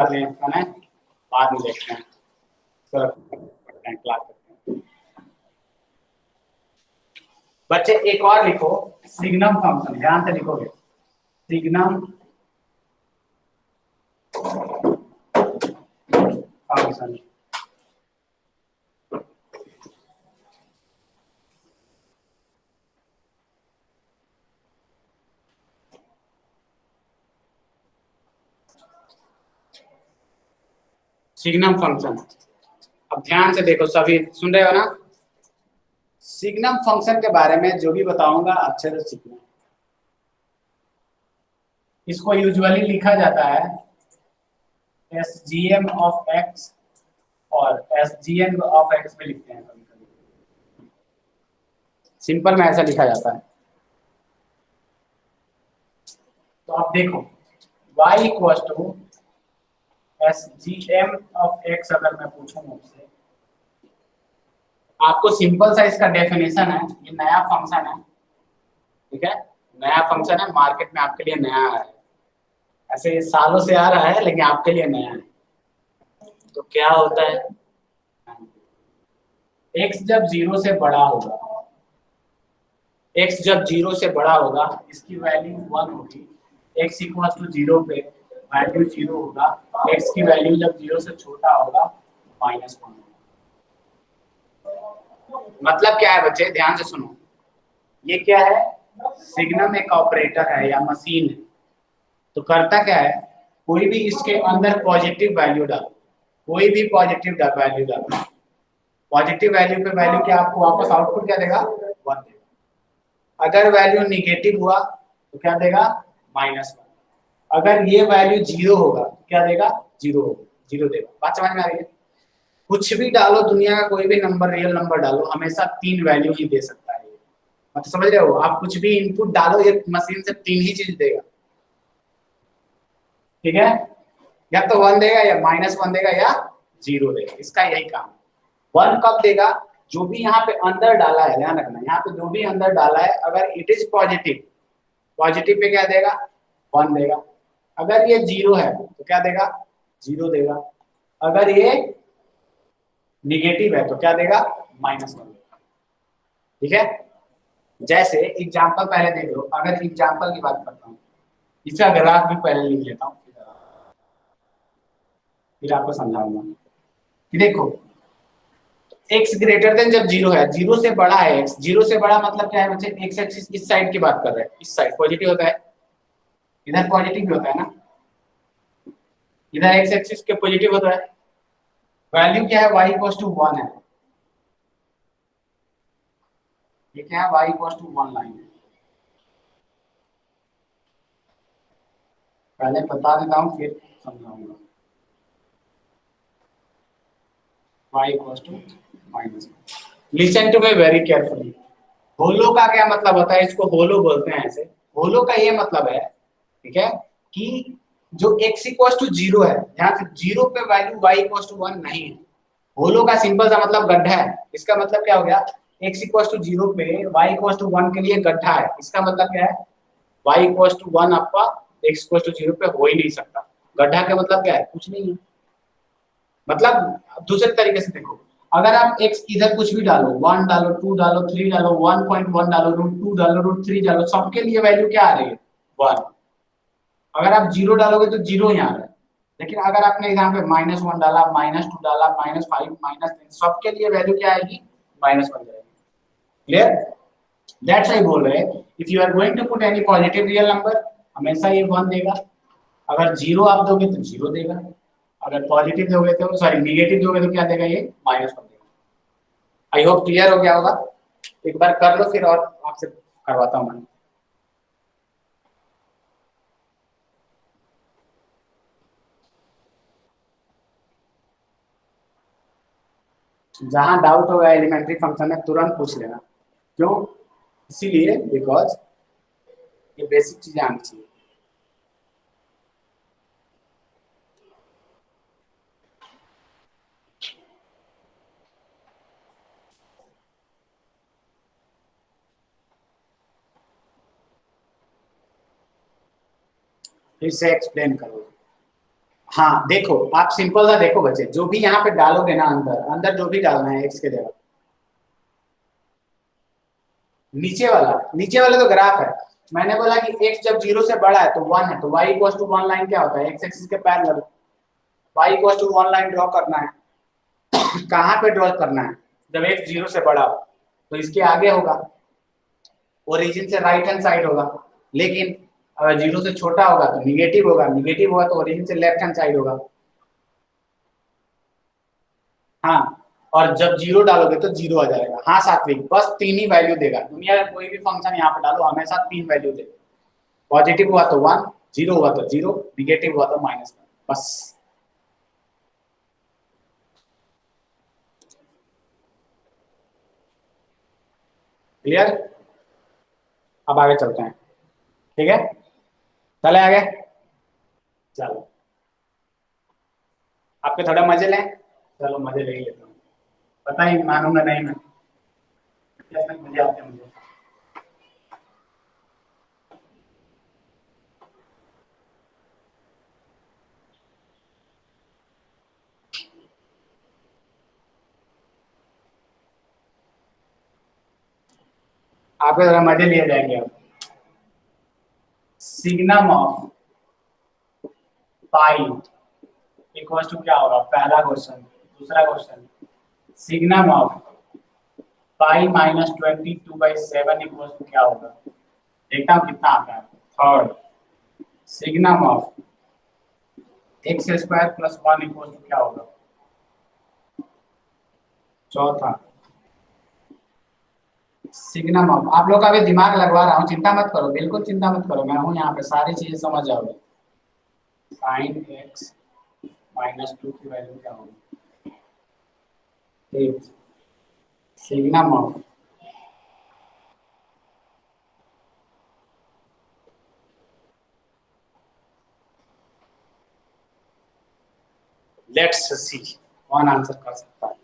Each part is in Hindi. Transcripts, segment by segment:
कर लें है, बाद में देखते हैं। चलो क्लास करते हैं बच्चे। एक और लिखो, सिग्नम फंक्शन, ध्यान से लिखोगे, सिग्नम फंक्शन। सिग्नम फंक्शन, अब ध्यान से देखो, सभी सुन रहे हो ना? सिग्नम फंक्शन के बारे में जो भी बताऊंगा अच्छे से सीखना। इसको यूजुअली लिखा जाता है SGM ऑफ एक्स और SGN ऑफ एक्स में लिखते हैं कभी कभी। सिंपल में ऐसा लिखा जाता है। तो आप देखो y equal to SGM of x, अगर मैं पूछूं मुझसे, आपको सिंपल सा इसका डेफिनेशन है, ये नया फंक्शन है, ठीक है, नया फंक्शन है, मार्केट में आपके लिए नया है, ऐसे ये सालों से आ रहा है लेकिन आपके लिए नया है। तो क्या होता है, x जब 0 से बड़ा होगा, x जब 0 से बड़ा होगा, इसकी वैल्यू 1 होगी, x इक्वल टू 0 पे वैल्यू 0 होगा, x की वैल्यू जब 0 से छोटा होगा -1 होगा। मतलब क्या है बच्चे, ध्यान से सुनो, ये क्या है, सिग्नम एक ऑपरेटर है या मशीन है। तो करता क्या है, कोई भी इसके अंदर पॉजिटिव वैल्यू डालो, कोई भी पॉजिटिव वैल्यू डालो, पॉजिटिव वैल्यू पे वैल्यू क्या आपको वापस आउटपुट क्या देगा, 1 देगा। अगर वैल्यू निगेटिव हुआ तो क्या देगा, -1। अगर ये वैल्यू 0 होगा तो क्या देगा, 0 होगा, 0 देगा। बात समझ में आ रही है? कुछ भी डालो, दुनिया का कोई भी नंबर, रियल नंबर डालो, हमेशा 3 वैल्यू ही दे सकता है। मतलब समझ रहे हो, आप कुछ भी इनपुट डालो, ये मशीन से 3 ही चीज देगा, ठीक है, या तो 1 देगा या -1 देगा या 0 देगा, इसका यही काम। 1 कब देगा, जो भी यहाँ पे अंदर डाला है, ध्यान रखना, यहाँ पे जो भी अंदर डाला है, अगर it is positive, positive pay क्या देगा, 1 देगा। अगर ये 0 है तो क्या देगा, 0 देगा। अगर ये निगेटिव है तो क्या देगा, -1 देगा, ठीक है। जैसे एग्जाम्पल पहले देख लो, अगर एग्जाम्पल की बात करता हूँ, इसका ग्राफ भी पहले लिख लेता हूँ, फिर आपको समझाऊंगा कि देखो x ग्रेटर देन जब 0 है, 0 से बड़ा है x, 0 से बड़ा मतलब क्या है बच्चे, x एक्सिस इस साइड की बात कर रहे हैं, इस साइड पॉजिटिव होता है, इधर पॉजिटिव भी होता है ना, इधर x एक्सिस के पॉजिटिव होता है। वैल्यू क्या है, y इक्वल टू 1 है, ये क्या है, y इक्वल टू 1 लाइन है। पहले बता देता हूँ फिर समझाऊंगा। y equal to -1। Listen to me very carefully. Hollow का क्या मतलब होता है, इसको होलो बोलते हैं ऐसे। होलो का ये मतलब है, ठीक है, कि जो x इक्वल टू 0 है, यहाँ से 0 पे वैल्यू y इक्वल टू 1 नहीं है। होलो का सिंपल सा मतलब गड्ढा है। इसका मतलब क्या हो गया, x इक्वल टू 0 पे y इक्वल टू 1 के लिए गड्ढा है। इसका मतलब क्या है, y इक्वल टू 1 आपका x इक्वल टू 0 पे हो ही नहीं सकता। गड्ढा का मतलब क्या है, कुछ नहीं है। मतलब दूसरे तरीके से देखो, अगर आप x इधर कुछ भी डालो, 1 डालो, 2 डालो, 3 डालो, 1.1 डालो, √2 डालो, √3 डालो, सबके लिए वैल्यू क्या आ रही है, 1। अगर आप 0 डालोगे तो 0 ही आ रहा है। लेकिन अगर आपने यहाँ पे -1 डाला, -2 डाला, -5, -10, सबके लिए वैल्यू क्या आएगी, -1 जाएगी। क्लियर? दैट्स आई बोल रहे हैं, if you are going to put any positive real number, हमेशा ये 1 देगा। अगर 0 आप दोगे तो 0 देगा। अगर पॉजिटिव दोगे तो, सॉरी निगेटिव दोगे तो क्या देगा, ये -1 देगा। आई होप क्लियर हो गया होगा। एक बार कर लो फिर और आपसे करवाता हूँ मैं। जहां डाउट होगा एलिमेंट्री फंक्शन में तुरंत पूछ लेना। क्यों? इसीलिए बिकॉज ये बेसिक चीजें आनी चाहिए। फिर से एक्सप्लेन करो। हाँ देखो, आप सिंपल सा देखो बच्चे, जो भी यहाँ पे डालोगे ना, अंदर अंदर जो भी डालना है एक्स के जगह, नीचे वाला तो ग्राफ है। मैंने बोला कि x जब 0 से बड़ा है तो 1 है, तो y इक्वल टू 1 लाइन क्या होता है, x एक्सिस के parallel y equal to 1 line draw करना है। कहाँ पे ड्रॉ करना है, जब x 0 से बड़ा हो तो इसके आगे होगा, ओरिजिन से राइट हैंड साइड होगा। लेकिन अगर 0 से छोटा होगा तो निगेटिव होगा, निगेटिव होगा तो ओरिजिन से लेफ्ट हैंड साइड होगा। हाँ, और जब 0 डालोगे तो 0 आ जाएगा। हाँ सात्विक, बस 3 ही वैल्यू देगा, दुनिया का कोई भी फंक्शन यहाँ पे डालो हमेशा 3 वैल्यू देगा। पॉजिटिव हुआ तो 1, 0 हुआ तो 0, निगेटिव हुआ तो -1, बस। क्लियर? अब आगे चलते हैं, ठीक है, चले आगे। चलो, आपके थोड़ा मजे लें, चलो मजे ले ही लेता हूँ। पता ही मानूंगा नहीं मैं, मुझे आते मुझे। आपके थोड़ा मजे लिए जाएंगे अब। Signum of pi equal to क्या होगा, पहला क्वेश्चन। दूसरा question, signum of pi -22/7 equal to क्या होगा, देखता हूँ कितना आता है। Third, signum of x² + 1 equal to क्या होगा। चौथा, सिग्नम ऑफ, आप लोग का भी दिमाग लगवा रहा हूँ, चिंता मत करो, बिल्कुल चिंता मत करो, मैं हूँ यहाँ पे, सारी चीजें समझ जाओगे। sin x -2 की वैल्यू क्या होगी। ठीक, सिग्नम ऑफ लेट्स सी, कौन आंसर कर सकता है।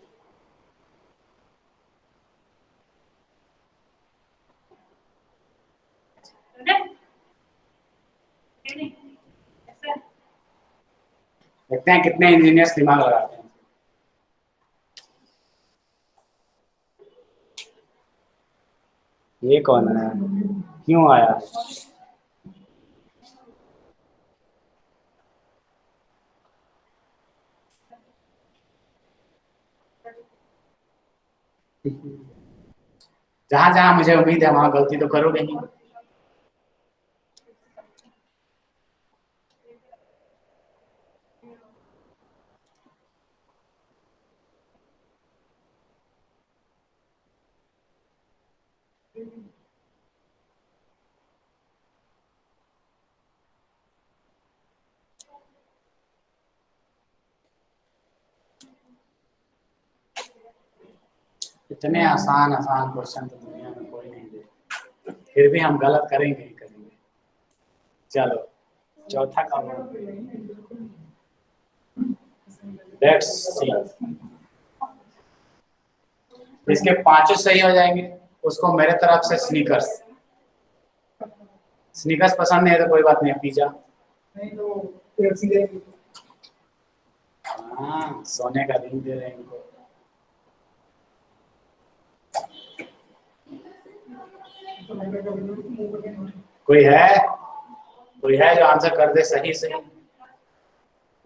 देखते हैं कितने इंजीनियर्स दिमाग लगाते हैं। ये कौन है, क्यों आया। जहां जहां मुझे उम्मीद है वहां गलती तो करोगे ही। इतने आसान आसान क्वेश्चन तो दुनिया में कोई नहीं दे, फिर भी हम गलत करेंगे ही करेंगे। चलो, चौथा का लेट्स सी, इसके पांचों सही हो जाएंगे, उसको मेरे तरफ से स्नीकर्स। स्नीकर्स पसंद नहीं है तो कोई बात नहीं, पिज्जा। हाँ, सोने का रिंग दे रहे हैं इनको। कोई है, कोई है जो आंसर कर दे सही सही।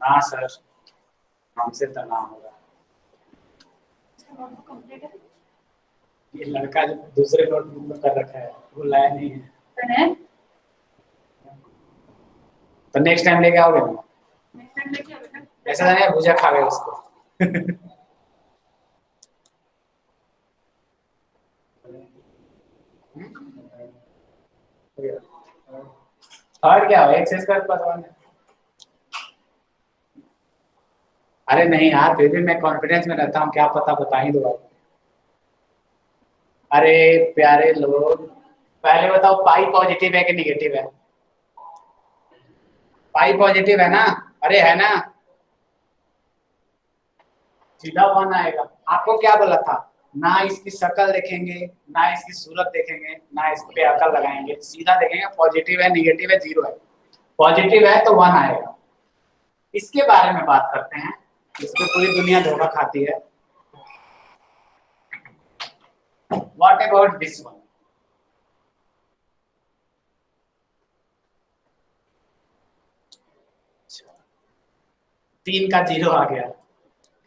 हाँ सर, हमसे तो ना होगा। ये लड़का जो दूसरे नोटबुक में कर रखा है वो लाया नहीं है, तो नेक्स्ट टाइम लेके आओगे ना। ऐसा नहीं भुजा खा गए उसको। थर्ड क्या हो, x² + 1। अरे नहीं यार, फिर भी मैं कॉन्फिडेंस में रहता हूँ, क्या पता बता ही दो आप। अरे प्यारे लोग, पहले बताओ पाई पॉजिटिव है कि निगेटिव है। पाई पॉजिटिव है ना, अरे है ना, सीधा 1 आएगा। आपको क्या बोला था, ना इसकी शक्ल देखेंगे, ना इसकी सूरत देखेंगे, ना इस पे अकल लगाएंगे, सीधा देखेंगे पॉजिटिव है निगेटिव है 0 है। पॉजिटिव है तो 1 आएगा। इसके बारे में बात करते हैं, इसमें पूरी दुनिया धोखा खाती है। What about this one? तीन का जीरो आ गया,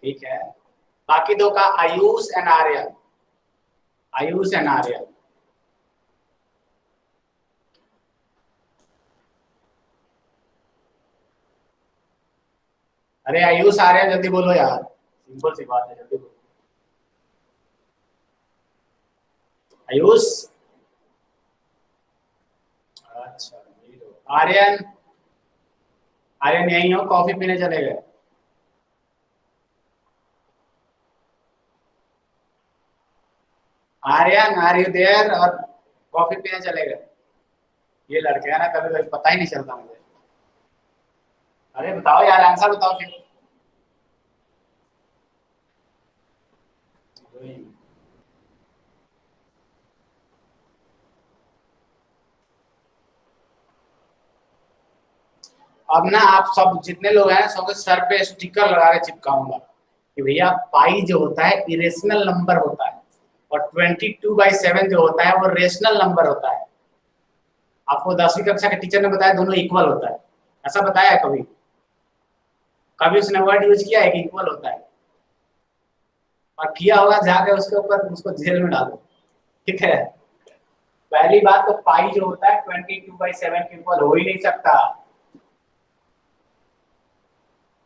ठीक है। बाकी दो का आयुष एंड आर्यन, आयुष एंड आर्यन। अरे आयुष आर्यन जल्दी बोलो यार, सिंपल सी बात है, जल्दी बोलो। आयुष, अच्छा जीरो। आर्यन, आर्यन यही हो, कॉफी पीने चले गए। Aryan are you there? और कॉफी पीने चले गए। ये लड़के हैं ना, कभी कभी पता ही नहीं चलता मुझे। अरे बताओ यार, आंसर बताओ फिर। अब ना आप सब जितने लोग हैं सबके सर पे स्टिकर लगा के चिपकाऊंगा कि भैया पाई जो होता है इरेशनल नंबर होता है, और 22/7 जो होता है वो रेशनल नंबर होता है। आपको 10वीं कक्षा के टीचर ने बताया दोनों इक्वल होता है, ऐसा बताया है कभी? कभी उसने वर्ड यूज किया है कि इक्वल होता है? और किया होगा जाके उसके ऊपर उसको जेल में डालो, ठीक है। पहली बात तो पाई जो होता है 22/7 के इक्वल हो ही नहीं सकता।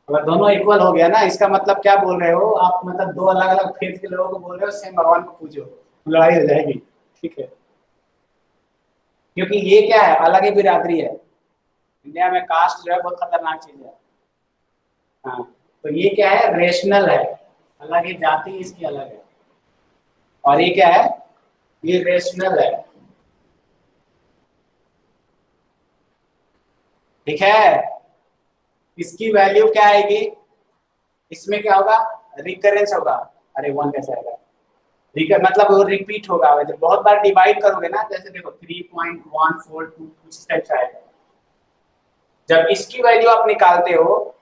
अगर दोनों इक्वल हो गया ना, इसका मतलब क्या बोल रहे हो आप, मतलब दो अलग अलग फेथ के लोगों को बोल रहे हो सेम भगवान को पूजो, लड़ाई हो जाएगी, ठीक है। क्योंकि ये क्या है, अलग ही बिरादरी है। इंडिया में कास्ट जो है बहुत खतरनाक चीज है। हाँ, तो ये क्या है, रेशनल है, अलग ही जाति इसकी अलग है। और ये क्या है, ये रेशनल है, ठीक है। इसकी वैल्यू क्या आएगी, इसमें क्या होगा, रिकरेंस होगा। अरे वन कैसे आएगा, मतलब वो रिपीट होगा, जब बहुत बार डिवाइड करोगे ना, जैसे देखो 3.142 कुछ इस टाइप से आएगा। जब इसकी वैल्यू आप निकालते हो,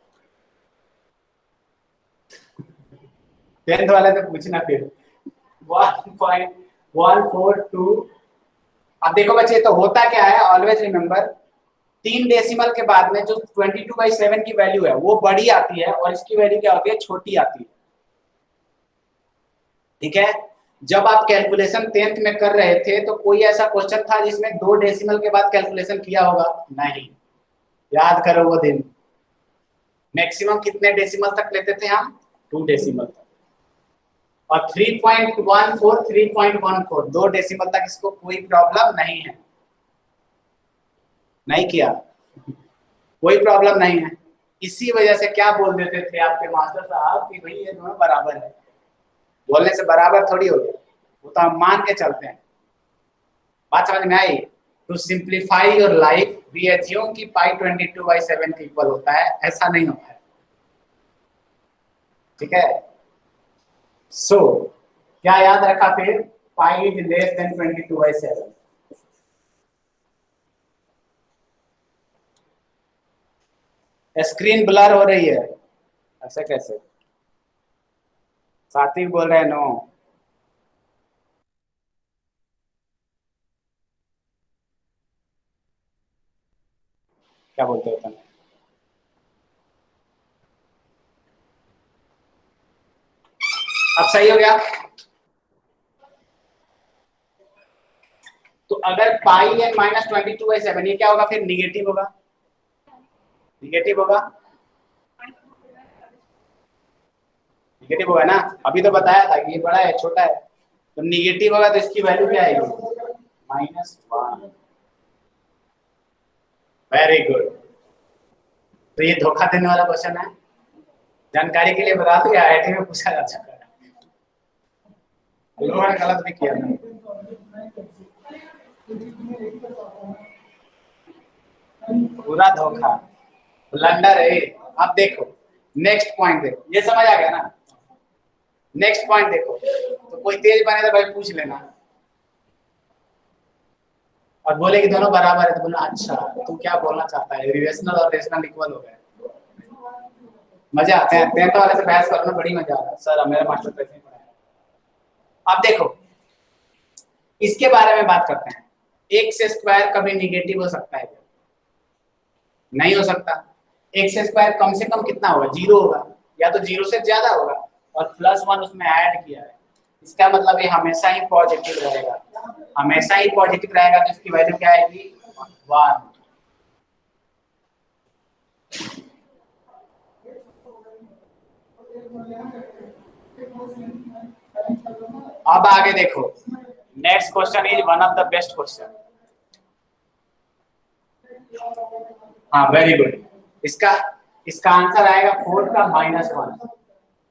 10th वाले से पूछना फिर, 1.142। अब देखो बच्चे, तो होता क्या है, ऑलवेज रिमेंबर, 3 डेसिमल के बाद में जो 22/7 की वैल्यू है वो बड़ी आती है, और इसकी वैल्यू क्या होती है, छोटी आती है, ठीक है। जब आप कैलकुलेशन 10th में कर रहे थे तो कोई ऐसा क्वेश्चन था जिसमें 2 डेसिमल के बाद कैलकुलेशन किया होगा? नहीं। याद करो वो दिन, मैक्सिमम कितने डेसिमल तक लेते थे हम, 2 डेसिमल तक। और 3.14, 3.14, 2 डेसिमल तक इसको कोई प्रॉब्लम नहीं है। नहीं किया, कोई प्रॉब्लम नहीं है। इसी वजह से क्या बोल देते थे आपके मास्टर साहब कि भाई ये दोनों बराबर है। बोलने से बराबर थोड़ी हो गया, वो तो हम मान के चलते हैं। बात समझ में आई? To simplify your life we assume कि पाई 22/7 के इक्वल होता है, ऐसा नहीं होता है, ठीक है। सो क्या याद रखा फिर, pi is less than 22/7। Screen blur हो रही है, ऐसे कैसे? साथी बोल रहे हैं नो। क्या बोलते हो तुम? अब सही हो गया? तो अगर पाई एन -22/7, ये क्या होगा फिर, निगेटिव होगा, निगेटिव होगा, निगेटिव होगा ना। अभी तो बताया था कि ये बड़ा है छोटा है, तो निगेटिव होगा तो इसकी वैल्यू क्या आएगी, -1। Very good. तो ये धोखा देने वाला क्वेश्चन है, जानकारी के लिए बता दो, आईआईटी में पूछा जा चुका है। लोगों ने गलत भी किया था, पूरा धोखा, ब्लंडर है। अब देखो नेक्स्ट पॉइंट, देखो ये समझ आ गया ना। नेक्स्ट पॉइंट देखो, तो कोई तेज बने तो भाई पूछ लेना, और बोले कि दोनों बराबर है तो बोलना अच्छा तू क्या बोलना चाहता है, रेशनल और रेशनल इक्वल हो गए। मजा आते हैं, 10th वाले से बहस करना बड़ी मजा आता है। सर मेरा मास्टर कैसे नहीं पढ़ाया। अब देखो इसके बारे में बात करते हैं। एक्स स्क्वायर कभी निगेटिव हो सकता है? नहीं हो सकता। एक्स स्क्वायर कम से कम कितना होगा? 0 होगा, या तो 0 से ज्यादा होगा, और +1 उसमें ऐड किया है, इसका मतलब ये हमेशा ही पॉजिटिव रहेगा। हमेशा ही पॉजिटिव रहेगा तो इसकी वैल्यू क्या आएगी? 1। अब आगे देखो, next question is one of the best question. हाँ वेरी गुड। इसका इसका आंसर आएगा 4 का -1।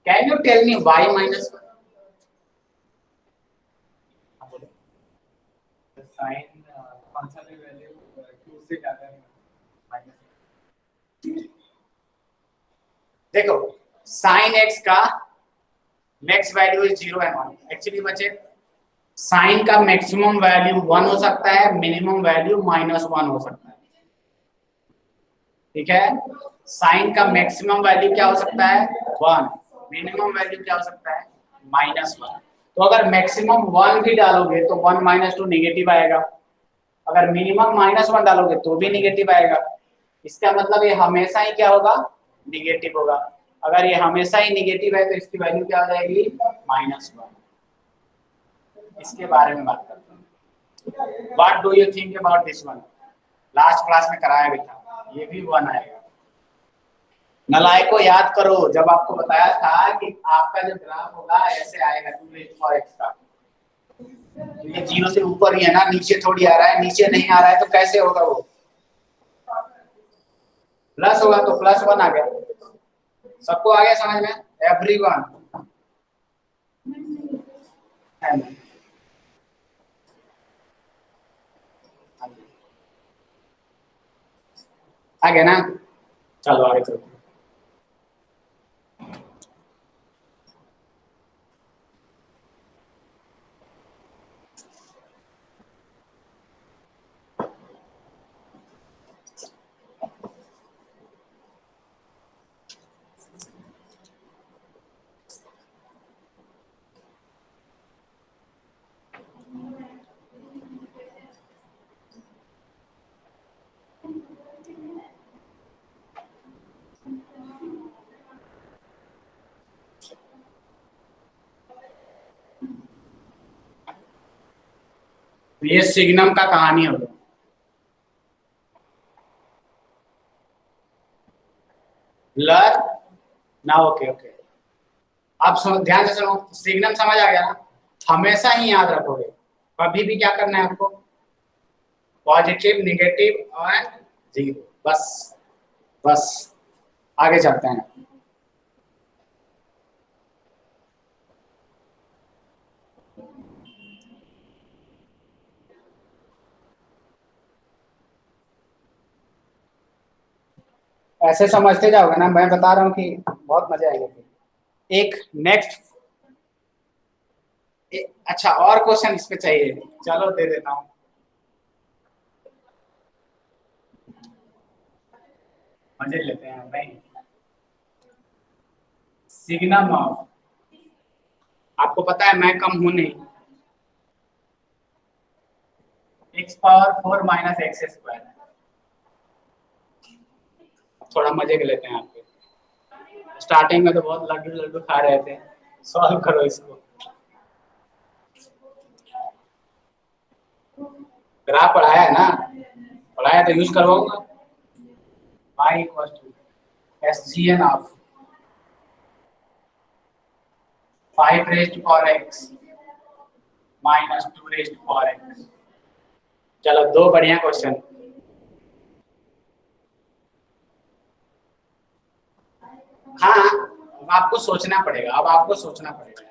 Can you tell me why -1? Sine function की वैल्यू q से ज्यादा है माइनस। देखो साइन x का max value is 0 and 1। Actually बच्चे साइन का मैक्सिमम वैल्यू 1 हो सकता है, मिनिमम वैल्यू -1 हो सकता है। ठीक है, साइन का मैक्सिमम वैल्यू क्या हो सकता है? 1। मिनिमम वैल्यू क्या हो सकता है? -1। तो अगर मैक्सिमम 1 भी डालोगे तो 1 - 2 निगेटिव आएगा। अगर मिनिमम -1 डालोगे तो भी निगेटिव आएगा। इसका मतलब ये हमेशा ही क्या होगा? निगेटिव होगा। अगर ये हमेशा ही निगेटिव है तो इसकी वैल्यू क्या हो जाएगी? -1। इसके बारे में बात करते हैं। What do you think about this one? Last class में कराया भी था, ये भी 1 आएगा। नलायक को याद करो, जब आपको बताया था कि आपका जो ग्राफ होगा ऐसे आएगा 2x का। ये 0 से ऊपर ही है ना, नीचे थोड़ी आ रहा है, नीचे नहीं आ रहा है तो कैसे होगा? वो प्लस होगा तो +1 आ गया। सबको आ गया समझ में? एवरीवन आ गया ना? चलो आगे चलते हैं। तो ये सिग्नम का कहानी होगा। ब्लर ना, ओके ओके। अब सुनो, ध्यान से सुनो, सिग्नम समझ आ गया ना? हमेशा ही याद रखोगे, कभी भी क्या करना है आपको? पॉजिटिव, नेगेटिव और 0। बस बस आगे चलते हैं। ऐसे समझते जाओगे ना, मैं बता रहा हूँ कि बहुत मजे आएंगे। एक नेक्स्ट अच्छा और क्वेश्चन इस पे चाहिए, चलो दे देता हूँ। मजे लेते हैं भाई। सिग्नम ऑफ, आपको पता है मैं कम हूं नहीं, x⁴ - x²। थोड़ा मजे के लेते हैं आपके। स्टार्टिंग में तो बहुत लड्डू लड्डू खा रहे थे, सॉल्व करो इसको। ग्राफ पढ़ाया है ना? पढ़ाया तो यूज करवाऊंगा। y = SGN of 5⁻⁴x - 2⁴x। चलो दो बढ़िया क्वेश्चन। हाँ अब आपको सोचना पड़ेगा, अब आपको सोचना पड़ेगा।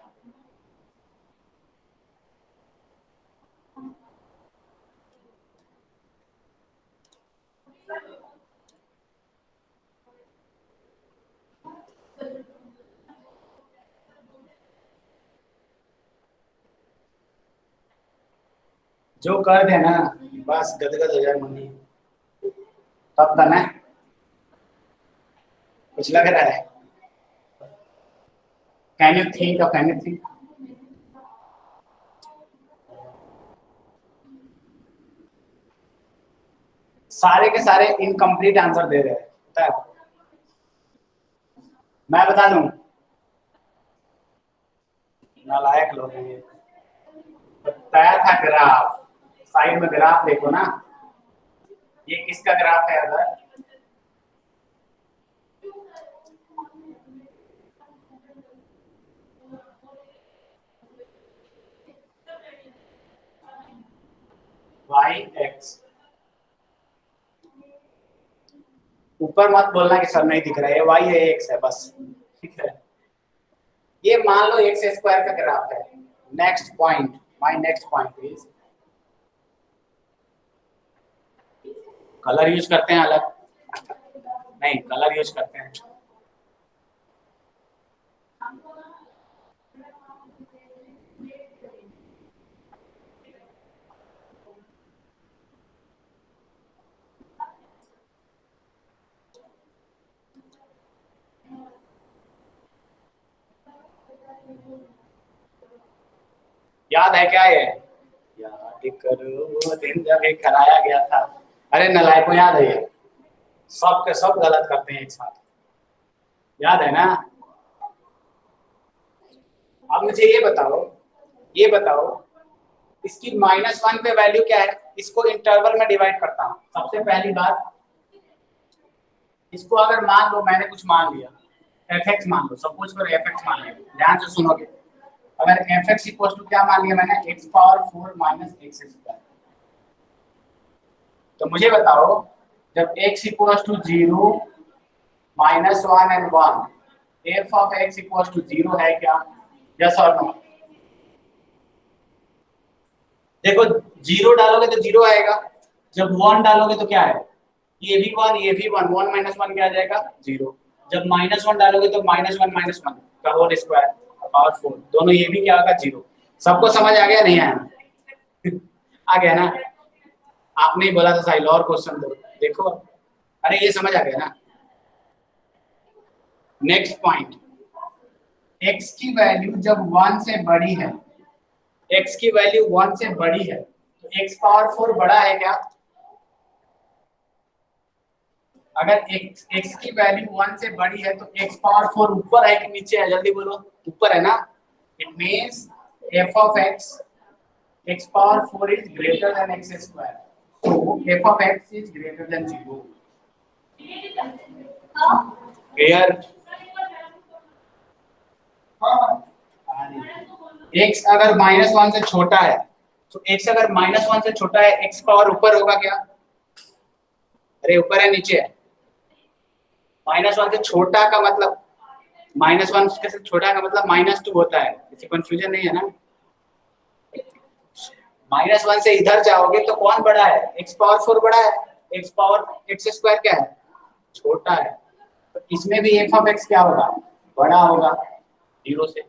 जो कर दे ना बस गदगद हो जाए मम्मी, तब करना है। कुछ लग रहा है? Can you think of anything? सारे के सारे इनकम्प्लीट आंसर दे रहे हैं, पता है? मैं बता दूं, नालायक लोग हैं ये। बताया था ग्राफ, साइड में ग्राफ देखो ना, ये किसका ग्राफ है अगर? वाई एक्स, ऊपर मत बोलना कि सर नहीं दिख रहा है, वाई है एक्स है बस, ठीक है? ये मान लो एक्स स्क्वायर का ग्राफ है। Next point, my next point please. Colour use करते हैं अलग, नहीं कलर यूज करते हैं। याद है क्या ये? याद करो वो दिन जब ये कराया गया था। अरे नलायक को याद है ये, सब के सब गलत करते हैं एक साथ, याद है ना? अब मुझे ये बताओ इसकी -1 पे वैल्यू क्या है? इसको इंटरवल में डिवाइड करता हूँ। सबसे पहली बात, इसको अगर मान लो मैंने कुछ मान लिया, fx मान लो, सपोज करो fx मान लिया, ध्यान से सुनोगे। अगर fx इक्वल टू क्या मान लिया मैंने? x power 4 minus x square. तो मुझे बताओ जब x equal to 0, -1 and 1, f of x equal to 0 है क्या? यस और नो? देखो 0 डालोगे तो 0 आएगा, जब 1 डालोगे तो क्या है? ये भी 1, ये भी 1, 1 माइनस 1 क्या आ जाएगा? 0। जब -1 डालोगे तो -1 का होल स्क्वायर पावर 4, दोनों ये भी क्या होगा? 0। सबको समझ आ गया नहीं आया? आ गया ना? आपने ही बोला था साहिल और क्वेश्चन दो, देखो अरे ये समझ आ गया ना? नेक्स्ट पॉइंट, x की वैल्यू जब 1 से बड़ी है, x की वैल्यू 1 से बड़ी है तो x पावर 4 बड़ा है क्या? अगर x की वैल्यू 1 से बड़ी है तो x पावर 4 ऊपर है कि नीचे है? जल्दी बोलो, ऊपर है ना? It means f of x power 4 is greater then x square, so f of x is greater than 0। Clear? x अगर -1 से छोटा है तो x अगर -1 से छोटा है, x पावर ऊपर होगा क्या? अरे ऊपर है नीचे है? -1 से छोटा का मतलब, -1 से छोटा का मतलब -2 होता है, इससे कंफ्यूजन नहीं है ना? -1 से इधर जाओगे तो कौन बड़ा है? x पावर 4 बड़ा है, x पावर x स्क्वायर क्या है? छोटा है। तो इसमें भी f ऑफ x क्या होगा? बड़ा होगा 0 से।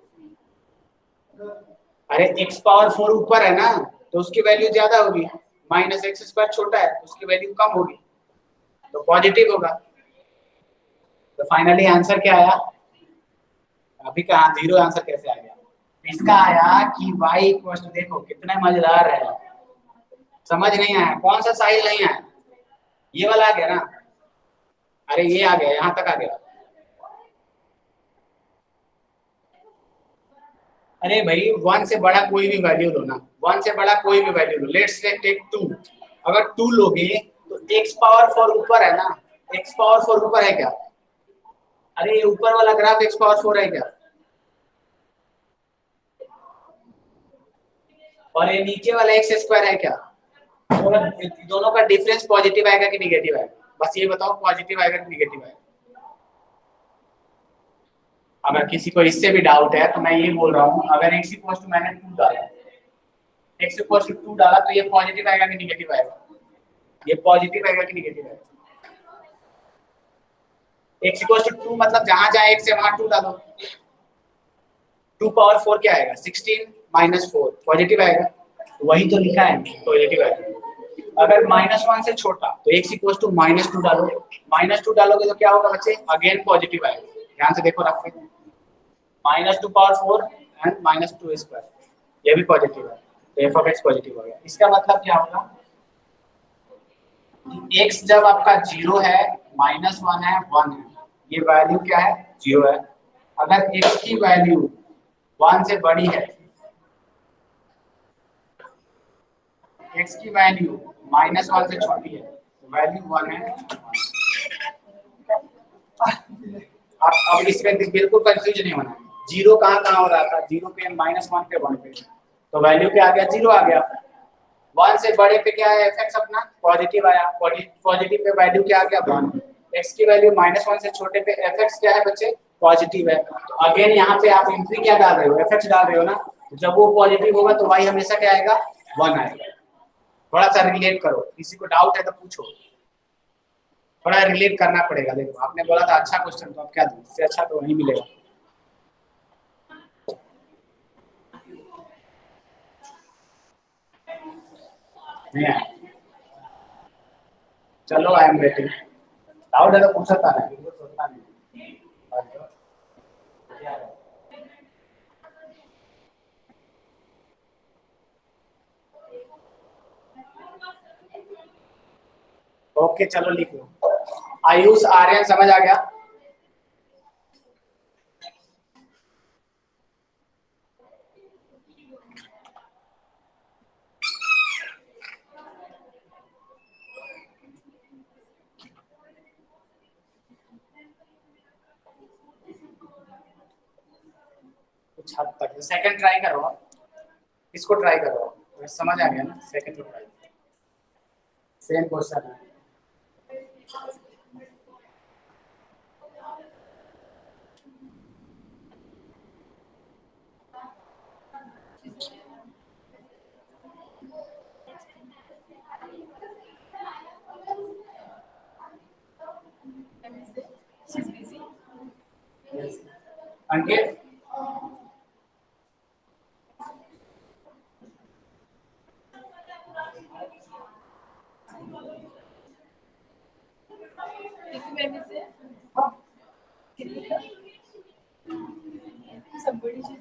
अरे x पावर 4 ऊपर है ना, तो उसकी वैल्यू ज्यादा होगी, -x स्क्वायर छोटा है तो उसकी वैल्यू कम होगी, तो पॉजिटिव होगा। तो फाइनली आंसर क्या आया? अभी कहा 0 आंसर कैसे आ गया? इसका आया कि y इक्वल टू, देखो कितने मजेदार है, समझ नहीं आया? कौन सा साहिल नहीं आया? ये वाला आ गया ना? अरे ये आ गया, यहाँ तक आ गया। अरे भाई 1 से बड़ा कोई भी वैल्यू लो ना, 1 से बड़ा कोई भी वैल्यू लो, लेट्स से टेक 2। अगर 2 लोगे तो x पावर 4 ऊपर है ना? x पावर 4 ऊपर है क्या? अरे ये ऊपर वाला ग्राफ x पावर 4 है क्या? और ये नीचे वाला एक्स स्क्वायर है क्या? दोनों का डिफरेंस पॉजिटिव आएगा कि निगेटिव आएगा? बस ये बताओ, पॉजिटिव आएगा कि निगेटिव आएगा? अगर किसी को इससे भी डाउट है तो मैं ये बोल रहा हूँ, अगर x इक्वल टू मैंने 2 डाला, x इक्वल टू 2 डाला तो ये पॉजिटिव आएगा कि निगेटिव आएगा? ये पॉजिटिव आएगा कि निगेटिव आएगा? x इक्वल टू 2 मतलब जहां जहां x है वहां 2 डालो, 2 पावर 4 क्या आएगा? 16 माइनस 4, पॉजिटिव आएगा? वही तो लिखा है, पॉजिटिव आएगा। अगर -1 से छोटा तो x इक्वल टू -2 डालो, -2 डालोगे तो क्या होगा बच्चे? अगेन पॉजिटिव आएगा। ध्यान से देखो रख के, -2 पावर 4 एंड -2 स्क्वायर, ये भी पॉजिटिव है, तो एफ ऑफ एक्स पॉजिटिव हो गया। इसका मतलब क्या होगा, एक्स जब आपका 0 है, -1 है, 1 है, ये वैल्यू क्या है, 0 है। अगर एक्स की वैल्यू 1 से बड़ी है, एक्स की वैल्यू -1 से छोटी है, तो वैल्यू 1 है। अब इसमें बिल्कुल कंफ्यूज नहीं होना, जीरो कहाँ हो रहा था, जीरो पे, -1 पे, 1 पे, तो वैल्यू पे आ गया, 0 आ गया। 1 से बड़े पे क्या है, एफ एक्स अपना पॉजिटिव आया, पॉजिटिव पे वैल्यू क्या आ गया, 1। एक्स की वैल्यू -1 से छोटे पे एफ एक्स क्या है बच्चे, पॉजिटिव है। तो अगेन यहाँ पे आप एंट्री क्या डाल रहे हो, एफ एक्स डाल रहे हो ना, जब वो पॉजिटिव होगा तो वाई हमेशा क्या आएगा, 1 आएगा। थोड़ा सा रिलेट करो, किसी को डाउट है तो पूछो, थोड़ा रिलेट करना पड़ेगा। देखो आपने बोला था अच्छा क्वेश्चन, तो अब क्या दूं, इससे अच्छा तो नहीं मिलेगा। नहीं है, चलो आई एम वेटिंग। डाउट है तो पूछ सकता है, सोचता नहीं। ओके चलो लिख लो। आयुष आर्यन समझ आ गया। कुछ हद तक सेकंड ट्राई करो, इसको ट्राई करो, समझ आ गया ना, सेकंड ट्राई, सेम क्वेश्चन है। अंकित सब बड़ी चीज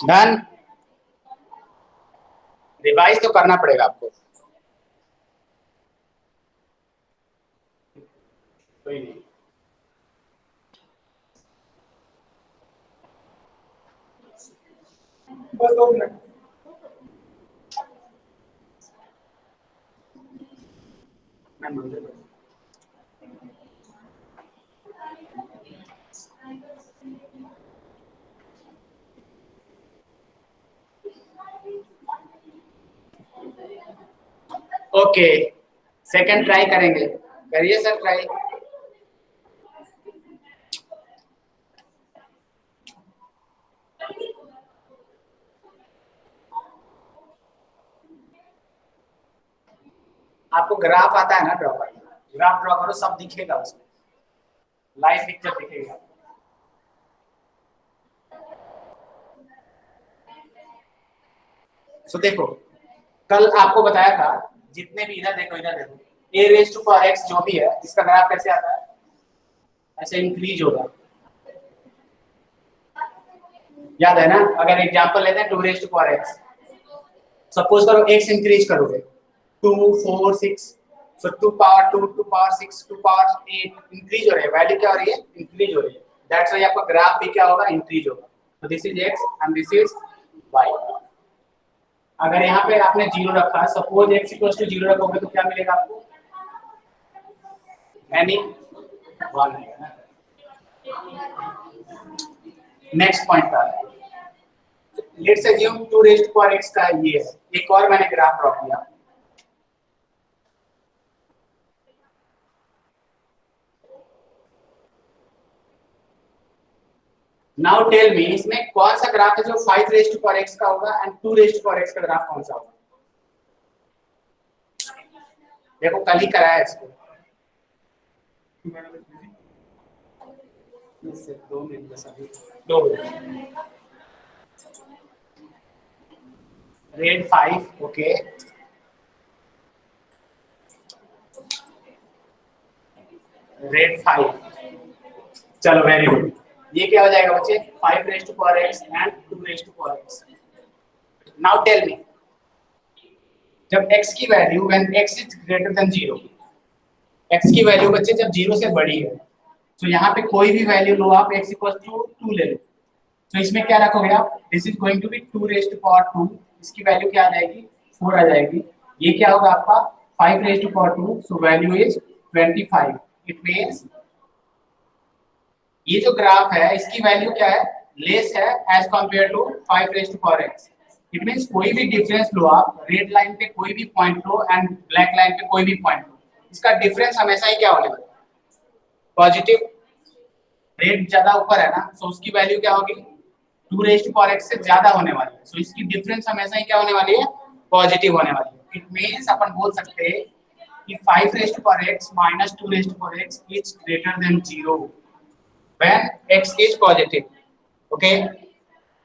डन, रिवाइज तो करना पड़ेगा आपको। कोई नहीं, बस 2 मिनट। मैं मंदिर में। ओके सेकंड ट्राई करेंगे, करिए सर ट्राई। आपको ग्राफ आता है ना ड्रॉ करना, ग्राफ ड्रॉ करो, सब दिखेगा उसमें, लाइव पिक्चर दिखेगा। सो देखो कल आपको बताया था, जितने भी इधर देखो, इधर देखो, ए रेज टू पावर एक्स जो भी है, इसका ग्राफ कैसे आता है, ऐसे इंक्रीज होगा, याद है ना। अगर एग्जांपल लेते हैं 2 raise to power x, suppose करो एक्स इंक्रीज करोगे 2 4 6, so 2 power 2 2 power 6 2 power 8 increase हो रही है, वैल्यू क्या हो रही है, इंक्रीज हो रही है। दैट्स व्हाई आपका ग्राफ भी क्या होगा, इंक्रीज होगा। तो this is x and this is y. अगर यहाँ पे आपने 0 रखा है, सपोज x इक्वल टू 0 रखोगे तो क्या मिलेगा आपको, एनी 1 आएगा। नेक्स्ट पॉइंट का let's assume 2 raise to power x का ये है, एक और मैंने ग्राफ ड्रॉ किया। नाउ टेल मी, इसमें कौन सा ग्राफ है जो 5 रेज़ टू पावर x का होगा and 2 raise to power x का ग्राफ कौन सा होगा? देखो कल ही कराया इसको, इससे 2 मिनट बस अभी 2 रेड 5 ओके, रेड 5, चलो वेरी गुड। ये क्या हो जाएगा बच्चे? 5 raise to power x and 2 raise to power x। Now tell me, जब x की value when x is greater than 0, x की वैल्यू बच्चे जब 0 से बड़ी है, तो यहाँ पे कोई भी वैल्यू लो आप, x इक्वल टू 2 ले लो, तो इसमें क्या रखोगे आप? This is going to be 2 raise to power 2, इसकी वैल्यू क्या आ जाएगी? 4 आ जाएगी। ये क्या होगा आपका? 5 raise to power 2, so value is 25। It means ये जो ग्राफ है इसकी वैल्यू क्या है? लेस है as compare to 5 raise to power x। It means कोई भी डिफरेंस लो आप, रेड लाइन पे कोई भी point low and black line पे कोई भी पॉइंट लो, इसका डिफरेंस हमेशा ही क्या होने वाला है? पॉजिटिव। रेड ज्यादा ऊपर है ना, सो उसकी वैल्यू क्या होगी? 2 रेज़ टू पावर x से ज्यादा होने वाली है, सो इसकी डिफरेंस हमेशा ही क्या होने वाली है? पॉजिटिव होने वाली है। इट मींस अपन बोल सकते हैं कि 5 raise to power x minus 2 raise to power x is greater than 0 when x is positive। okay,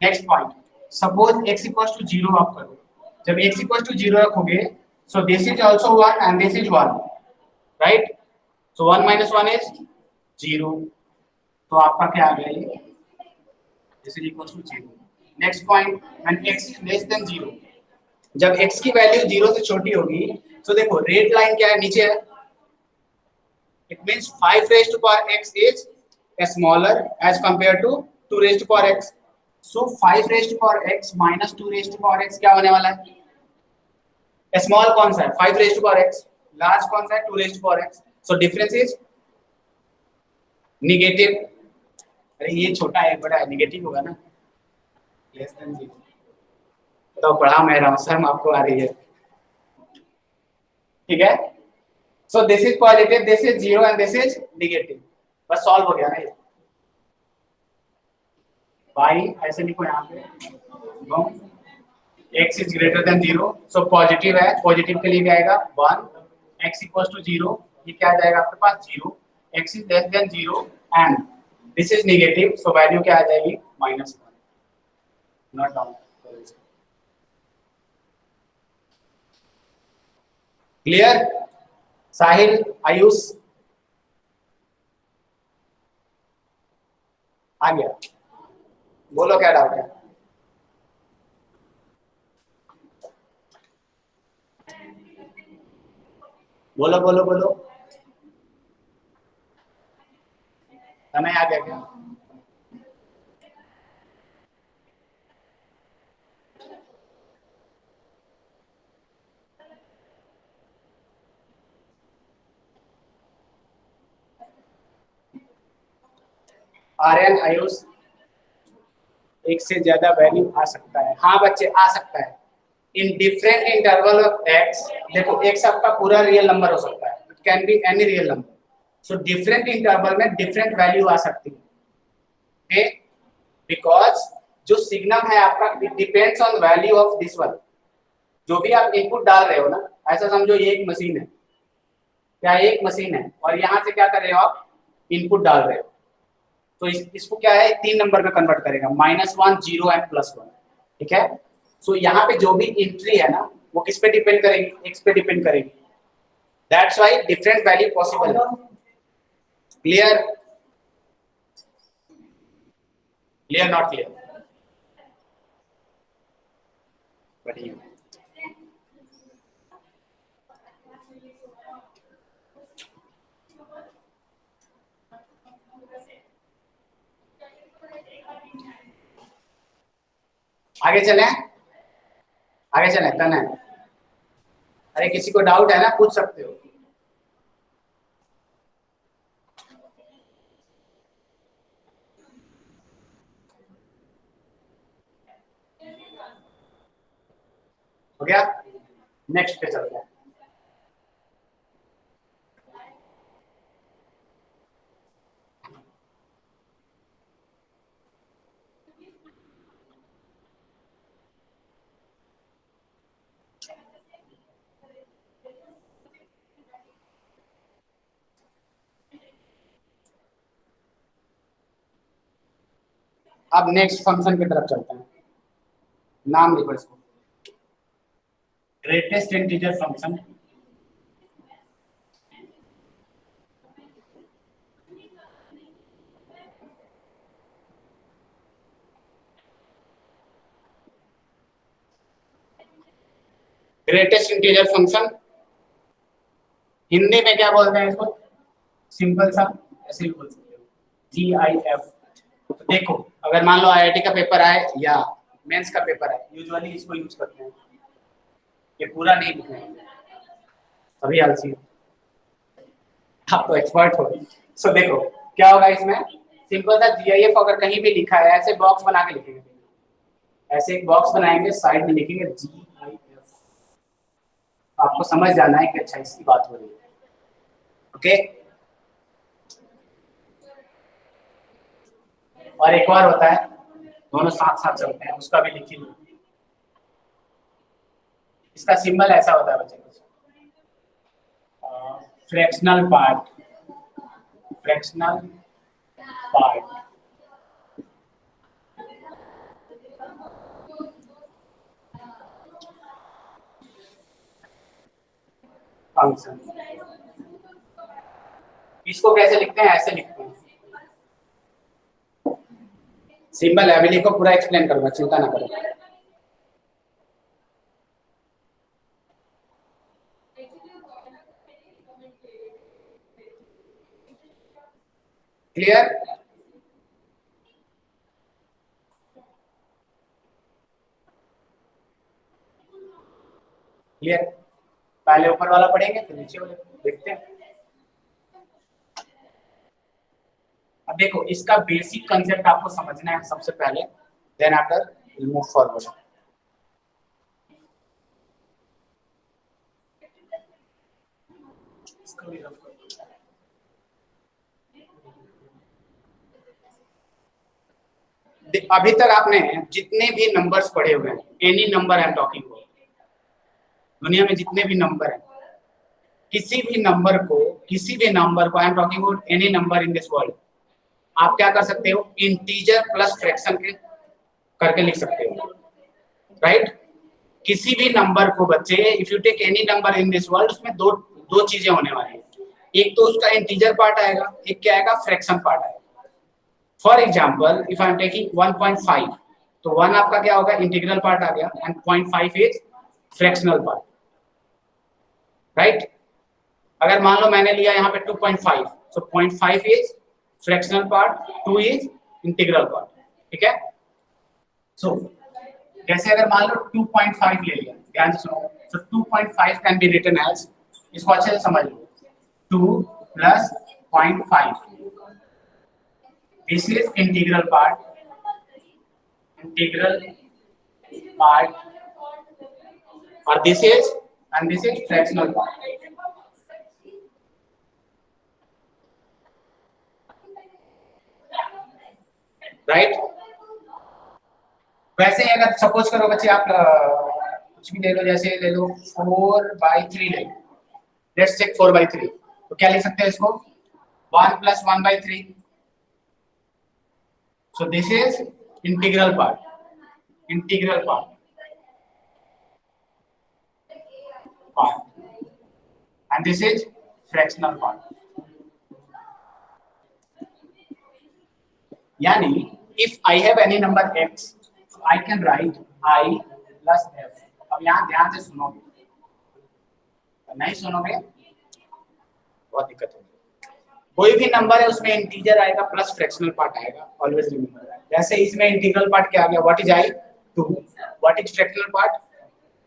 next point, suppose x equals to 0 आप करो, जब x equals to 0 रखोगे, so this is also 1 and this is 1, right? so 1 minus 1 is 0, तो आपका क्या आ गया? ये this is equals to 0। next point, when x is less than 0, जब x की वैल्यू 0 से छोटी होगी, तो देखो रेड लाइन क्या है? नीचे है। it means 5 raised to power x is smaller as compared to 2 raised to power x। so 5 raised to power x minus 2 raised to power x क्या होने वाला है? स्मॉल कौन सा है? 5 raised to power x। Large कौन सा है? 2 raised to power x। so difference is negative. अरे ये छोटा है बड़ा है, नेगेटिव होगा ना, लेस देन 0। तो पढ़ा मैं रहा हूं, शर्म आपको आ रही है, ठीक है? so this is positive, this is 0 and this is negative। बस सॉल्व हो गया ना ये। y ऐसे लिखो यहाँ पे, x is greater than 0, so positive है, पॉजिटिव के लिए क्या आएगा? 1, x इक्वल्स टू 0, ये क्या आ जाएगा आपके पास? 0, x is less than 0 and this is negative, so value क्या आ जाएगी? -1। Not down. क्लियर? साहिल, आयुष आ गया? बोलो क्या डाउट है? बोलो बोलो बोलो। समय आ गया क्या? आर्यन, आयुष, एक से ज्यादा वैल्यू आ सकता है। हाँ बच्चे, आ सकता है in different interval of x। देखो x आपका पूरा रियल नंबर हो सकता है, it can be any real number, so different interval में डिफरेंट वैल्यू आ सकती है। ओके, बिकॉज जो सिग्नल है आपका, it depends on value of this one. जो भी आप इनपुट डाल रहे हो ना, ऐसा समझो ये एक मशीन है, क्या एक मशीन है, और यहाँ से क्या कर रहे हो आप? इनपुट डाल रहे हो, तो इसको क्या है? 3 नंबर में कन्वर्ट करेगा, -1, 0 एंड +1। ठीक है? सो यहाँ पे जो भी एंट्री है ना, वो किस पे डिपेंड करेगी? x पे डिपेंड करेगी। That's why different value possible है। क्लियर? Clear not clear? बढ़िया। आगे चलें? आगे चलें, करना है? अरे किसी को डाउट है ना, पूछ सकते हो। हो गया? नेक्स्ट पे चलते हैं। अब नेक्स्ट फंक्शन की तरफ चलते हैं। नाम लिखो इसको, greatest integer function. Greatest integer function Hindi में क्या बोलते हैं इसको? सिंपल सा ऐसे ही बोल सकते हो, GIF। तो देखो, अगर मान लो IIT का पेपर आए या मेंस का पेपर आए, यूजुअली इसको यूज करते हैं। ये पूरा नहीं लिखना है, अभी आलसी आप तो एक्सपर्ट हो। सो देखो क्या होगा इसमें, सिंपल सा GIF अगर कहीं भी लिखा है ऐसे बॉक्स बना के लिखेंगे, ऐसे एक बॉक्स बनाएंगे, साइड में लिखेंगे GIF। आपको समझ जाना है कि अच्छा इसकी बात हो रही है। ओके, और एक और होता है, दोनों साथ साथ चलते हैं, उसका भी लिखिए। इसका सिंबल ऐसा होता है बच्चे, fractional part, fractional part function. इसको कैसे लिखते हैं? ऐसे लिखते हैं, सिंबल है, अभी लिखो, पूरा एक्सप्लेन करूंगा, चिंता ना करो। क्लियर? क्लियर? पहले ऊपर वाला पढ़ेंगे फिर नीचे वाले देखते हैं। अब देखो, इसका बेसिक कंसेप्ट आपको समझना है सबसे पहले, then after will move forward. अभी तक आपने जितने भी नंबर्स पढ़े हुए हैं, any number I am talking about, दुनिया में जितने भी नंबर हैं, किसी भी नंबर को आई am talking about any number in this world, आप क्या कर सकते हो? इंटीजर प्लस फ्रैक्शन के करके लिख सकते हो, राइट? किसी भी नंबर को बच्चे, if you take any number in this world, उसमें दो चीजें होने वाली है, एक तो उसका इंटीजर पार्ट आएगा, एक क्या आएगा? फ्रैक्शन पार्ट आएगा। For example if I am taking 1.5, तो 1 आपका क्या होगा? इंटीग्रल पार्ट आ गया, and 0.5 is fractional part, right? अगर मान लो मैंने लिया यहाँ पे 2.5, so 0.5 is fractional part, 2 is integral part, ठीक है? सो जैसे अगर मान लो 2.5 ले लिया, ध्यान से सुनो, so 2.5 can be written as, इसको अच्छे से समझ लो, 2 plus 0.5, this is integral part, और this is fractional part, right? वैसे ही अगर सपोज करो बच्चे, आप कुछ भी ले लो, जैसे ले लो 4/3 ले लो, लेट्स टेक 4/3, तो क्या लिख सकते हैं इसको? 1 plus 1/3, so this is integral part, and this is fractional part. यानी if I have any number x, so I can write I plus f। अब यहाँ ध्यान से सुनोगे, नहीं सुनोगे बहुत दिक्कत होगी। कोई भी नंबर है उसमें इंटीजर आएगा प्लस फ्रैक्शनल पार्ट आएगा, ऑलवेज रिमेंबर। जैसे इसमें इंटीग्रल पार्ट क्या आ गया? What is I? 2। What is fractional part?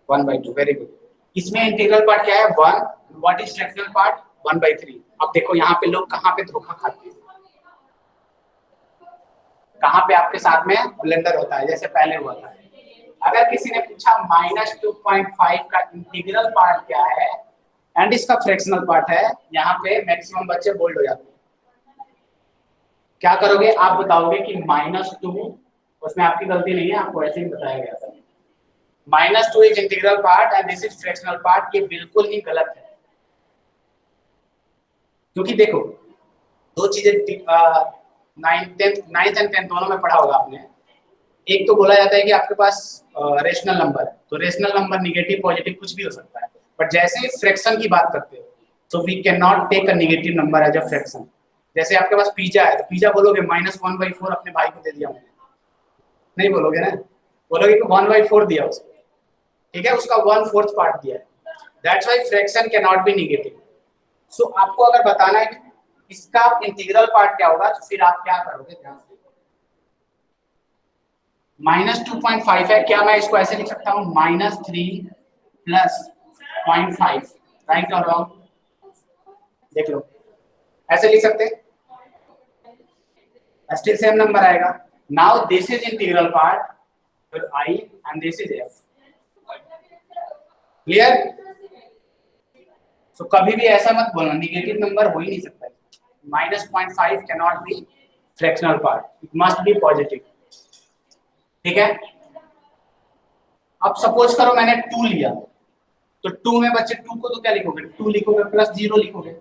1/2। Very good. इसमें इंटीग्रल पार्ट क्या है? 1। What is fractional part? 1/3। अब देखो यहाँ पे लोग कहाँ पे धोखा खाते हैं, कहाँ पे आपके साथ में ब्लेंडर होता है, जैसे पहले हुआ था। अगर किसी ने पूछा -2.5 का इंटीग्रल पार्ट क्या है एंड इसका फ्रैक्शनल पार्ट है, यहाँ पे मैक्सिमम बच्चे बोल्ड हो जाते हैं। क्या करोगे? आप बताओगे कि -2, उसमें आपकी गलती नहीं है, आपको ऐसे ही बताया गया था, -2 is integral part and this is fractional part. ये बिल्कुल ही गलत है, क्योंकि देखो दो चीजें 9th एंड 10th दोनों में पढ़ा होगा आपने एक तो बोला जाता है कि आपके पास रेशनल नंबर है, तो रेशनल नंबर निगेटिव पॉजिटिव कुछ भी हो सकता है, बट जैसे ही फ्रैक्शन की बात करते हो तो we can not take a negative number as a fraction. जैसे आपके पास पिज्जा है, तो पिज्जा बोलोगे -1/4 अपने भाई को दे दिया मैंने, नहीं बोलोगे ना, बोलोगे कि 1/4 दिया उसको, ठीक है, उसका 1/4 पार्ट दिया है। That's why fraction can not be negative. So आपको अगर बताना है कि इसका इंटीग्रल पार्ट क्या होगा, तो फिर आप क्या करोगे, ध्यान से। -2.5 है, क्या मैं इसको ऐसे लिख सकता हूँ -3 + 0.5, राइट और रॉन्ग, देख लो, ऐसे लिख सकते हैं, स्टिल सेम नंबर आएगा। Now this is integral part फिर I and this is f, clear. So कभी भी ऐसा मत बोलना निगेटिव नंबर हो ही नहीं सकता, -0.5 can not B fractional part, it must be positive, ठीक है। अब सपोज करो मैंने 2 लिया, तो 2 में बच्चे 2 को तो क्या लिखोगे, 2 लिखोगे प्लस 0 लिखोगे,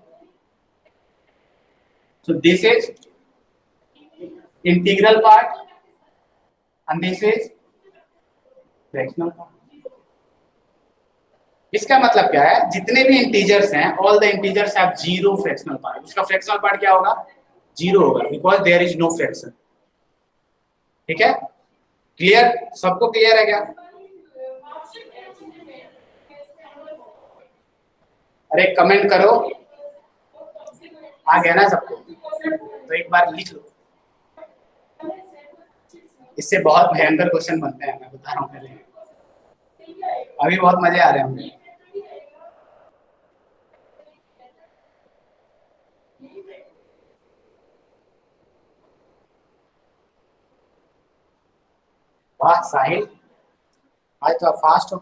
so this is integral part and this is fractional part. इसका मतलब क्या है, जितने भी इंटीजर्स हैं, all the integers have zero fractional part, उसका फ्रैक्शनल पार्ट क्या होगा, 0 होगा, because there is no fraction, ठीक है। क्लियर, सबको क्लियर है क्या? अरे कमेंट करो, आ गया ना सबको, तो एक बार लिख लो, इससे बहुत भयंकर क्वेश्चन बनते हैं, मैं बता रहा हूँ पहले, अभी बहुत मजे आ रहे होंगे। वाह साहिल, आज तो आप फास्ट हो।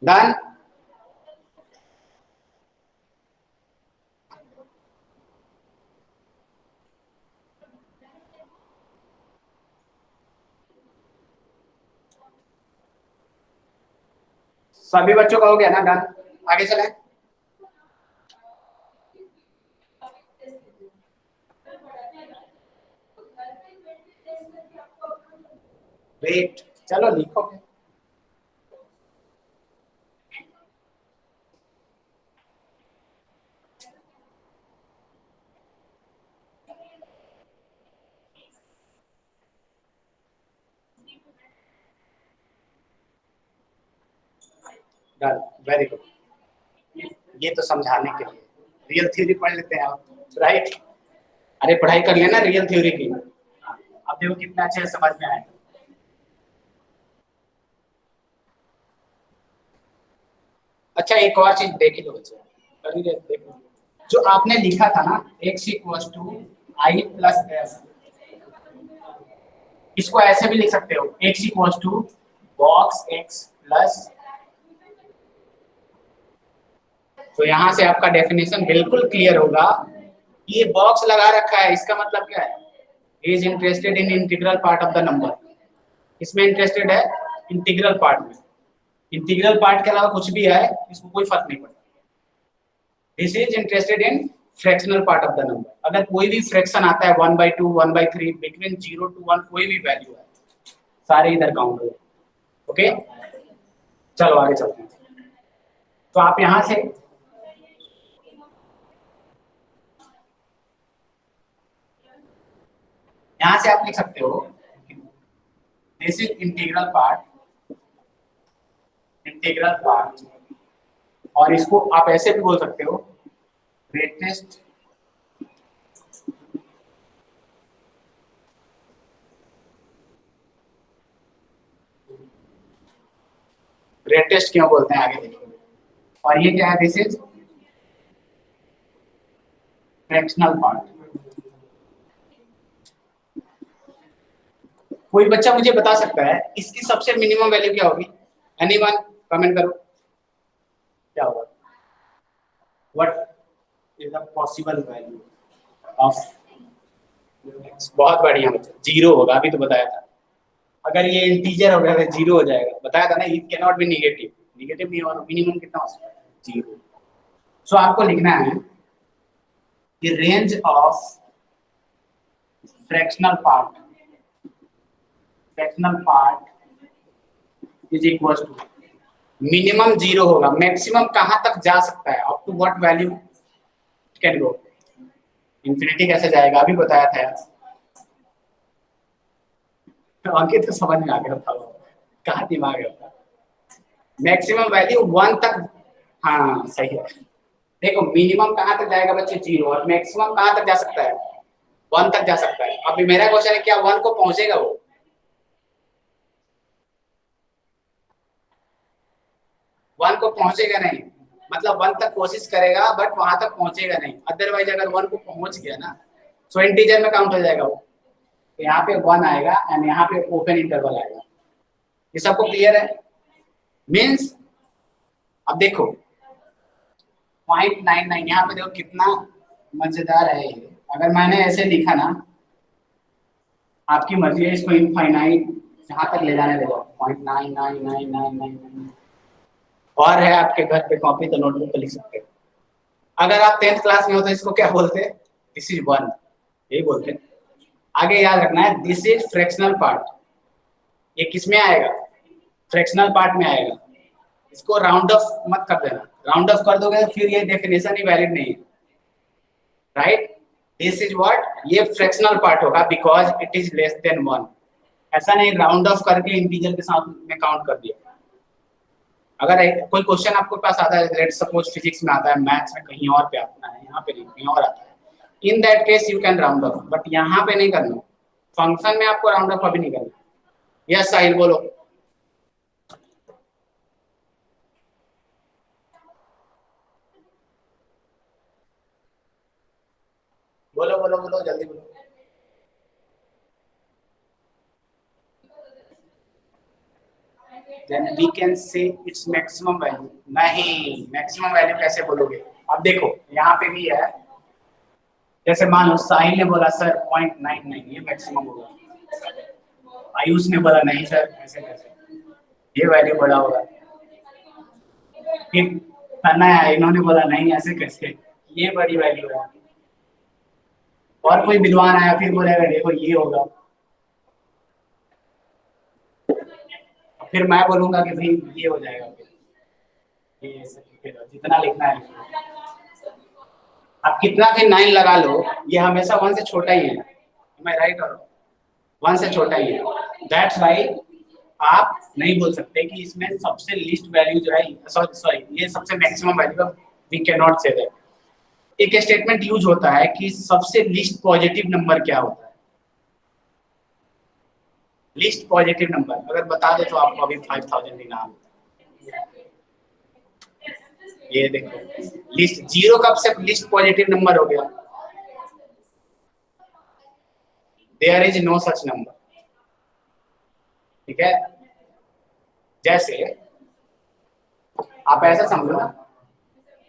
डन, सभी बच्चों का हो गया ना, डन, आगे चले। ग्रेट, चलो लिखो। डन, वेरी गुड, ये तो समझाने के लिए, रियल थ्योरी पढ़ लेते हैं आप, राइट। अरे पढ़ाई कर लेना रियल थ्योरी की, अब देखो कितना अच्छे से समझ में आए। अच्छा एक और चीज देख ही लो बच्चे, देखो जो आपने लिखा था ना x = I + f, इसको ऐसे भी लिख सकते हो x = box x + तो यहाँ से आपका डेफिनेशन बिल्कुल क्लियर होगा कि ये बॉक्स लगा रखा है, इसका मतलब क्या है, is interested in integral part of the number, इसमें इंटरेस्टेड है इंटीग्रल पार्ट में, इंटीग्रल पार्ट के अलावा कुछ भी है इसको कोई फर्क नहीं पड़ता। This is interested in fractional part of the number, अगर कोई भी फ्रैक्शन आता है 1/2 1/3 बिटवीन 0 to 1 कोई भी वैल्यू है, सारे इधर काउंट हो, ओके। चलो आगे चलते हैं, तो आप यहाँ से आप लिख सकते हो दिस इज इंटीग्रल पार्ट, और इसको आप ऐसे भी बोल सकते हो ग्रेटेस्ट ग्रेटेस्ट क्यों बोलते हैं आगे देखिए, और ये क्या है, दिस इज फ्रैक्शनल पार्ट। कोई बच्चा मुझे बता सकता है इसकी सबसे मिनिमम वैल्यू क्या होगी, एनीवन कमेंट करो, क्या होगा, what is the possible value of, बहुत बढ़िया बच्चा, 0 होगा, अभी तो बताया था, अगर ये इंटीजर हो गया तो 0 हो जाएगा, बताया था ना, it can not be negative, negative नहीं होगा, मिनिमम कितना हो सकता है, 0। सो आपको लिखना है कि range of fractional part fractional part is equal to minimum 0 होगा, मैक्सिमम कहां तक जा सकता है, up to what value can go, infinity कैसे जाएगा अभी बताया था यार। तो अंकित तो समझ में आ गया था, कहाँ दिमाग है उसका। मैक्सिमम वैल्यू 1 तक, हाँ सही है। देखो मिनिमम कहां तक जाएगा बच्चे 0, और मैक्सिमम कहां तक जा सकता है 1 तक जा सकता है। अभी मेरा क्वेश्चन है क्या 1 को पहुंचेगा वो, 1 को पहुंचेगा नहीं, मतलब 1 तक कोशिश करेगा बट वहां तक पहुंचेगा नहीं। अदरवाइज अगर 1 को पहुंच गया ना तो इंटीजर में काउंट हो जाएगा वो। तो यहाँ पे 1 आएगा एंड यहाँ पे ओपन इंटरवल आएगा। ये सबको क्लियर है? मीन्स अब देखो 0.99, यहाँ पे देखो कितना मजेदार है ये। अगर मैंने ऐसे लिखा ना, आपकी मर्जी है इसको इनफाइनाइट जहां तक ले जाने देगा, 0.99999 और है आपके घर पे कॉपी तो नोटबुक पे लिख सकते हो। अगर आप 10th क्लास में हो तो इसको क्या बोलते हैं, दिस इज 1, यही बोलते हैं। आगे याद रखना है दिस इज फ्रैक्शनल पार्ट, ये किस में आएगा, फ्रैक्शनल पार्ट में आएगा। इसको राउंड ऑफ मत कर देना, राउंड ऑफ कर दोगे तो फिर ये डेफिनेशन ही वैलिड नहीं है, राइट। दिस इज व्हाट, ये फ्रैक्शनल पार्ट होगा because it is less than 1। ऐसा नहीं राउंड ऑफ करके इंटीजर के साथ में काउंट कर दिया। अगर कोई क्वेश्चन आपके पास आता है, लेट्स सपोज फिजिक्स में आता है, मैथ्स में कहीं और पे आता है, यहाँ पे नहीं कहीं और आता है, in that case you can round of, but यहाँ पे नहीं करना। फंक्शन में आपको राउंड ऑफ अभी नहीं करना। यस साहिल बोलो। बोलो बोलो बोलो जल्दी बोलो। Then we can say its maximum value। नहीं, maximum value कैसे बोलोगे? अब देखो यहाँ पे भी है, जैसे मान लो साहिल ने बोला सर 0.99 ये मैक्सिमम होगा, आयुष ने बोला नहीं सर ऐसे कैसे, ये वैल्यू बड़ा होगा। फिर तन्ना इन्होंने बोला नहीं ऐसे कैसे, ये बड़ी वैल्यू है। और कोई विद्वान आया फिर बोलेगा देखो ये होगा, फिर मैं बोलूंगा कि भाई ये हो जाएगा, फिर जितना लिखना है। आप कितना भी 9 लगा लो, ये हमेशा 1 से छोटा ही है, मैं राइट और 1 से छोटा ही है। दैट्स वाई आप नहीं बोल सकते कि इसमें सबसे लिस्ट वैल्यू जो है, सॉरी ये सबसे maximum value, we can not say that. एक स्टेटमेंट यूज होता है कि सबसे लिस्ट पॉजिटिव नंबर क्या होता है, लिस्ट पॉजिटिव नंबर अगर बता दे तो आपको अभी 5000 इनाम। ये देखो लिस्ट 0 कब से लिस्ट पॉजिटिव नंबर हो गया, there is no such number, ठीक है। जैसे आप ऐसा समझो ना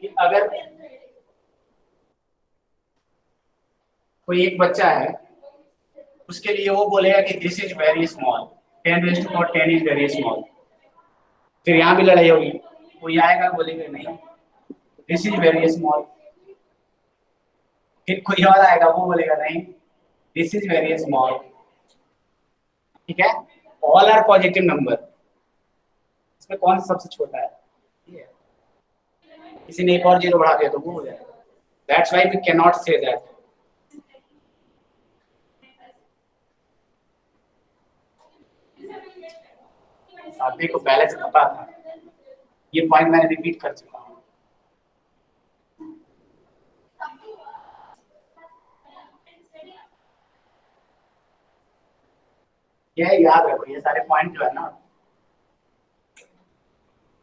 कि अगर कोई एक बच्चा है, उसके लिए वो बोलेगा कि this is very small, 10⁻10 is very small, फिर यहाँ भी लड़ाई होगी, कोई आएगा बोलेगा नहीं दिस इज वेरी स्मॉल, फिर कोई और आएगा वो बोलेगा नहीं दिस इज वेरी स्मॉल, ठीक है। ऑल आर पॉजिटिव नंबर, इसमें कौन सा सबसे छोटा है, किसी ने एक और 0 बढ़ा दिया तो वो हो जाएगा। That's why we can not say that. साथी को पहले से पता था, ये पॉइंट मैंने रिपीट कर चुका हूँ। ये याद रखो, ये सारे पॉइंट जो है ना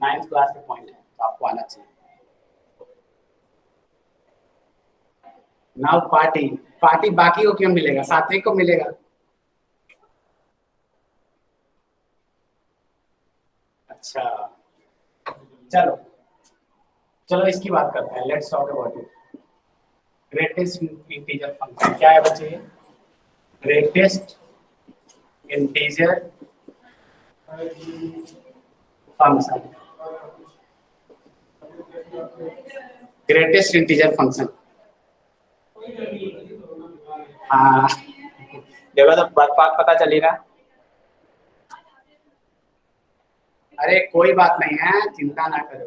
9th क्लास के पॉइंट है, तो आपको आना चाहिए। नाउ पार्टी, पार्टी बाकी को क्यों मिलेगा, सात्विक को मिलेगा। अच्छा चलो चलो इसकी बात करते हैं, let's talk about it. Greatest integer function क्या है बच्चे, greatest integer function, greatest integer function. हाँ देखो तो बात पता चलेगा। अरे कोई बात नहीं है, चिंता ना करो,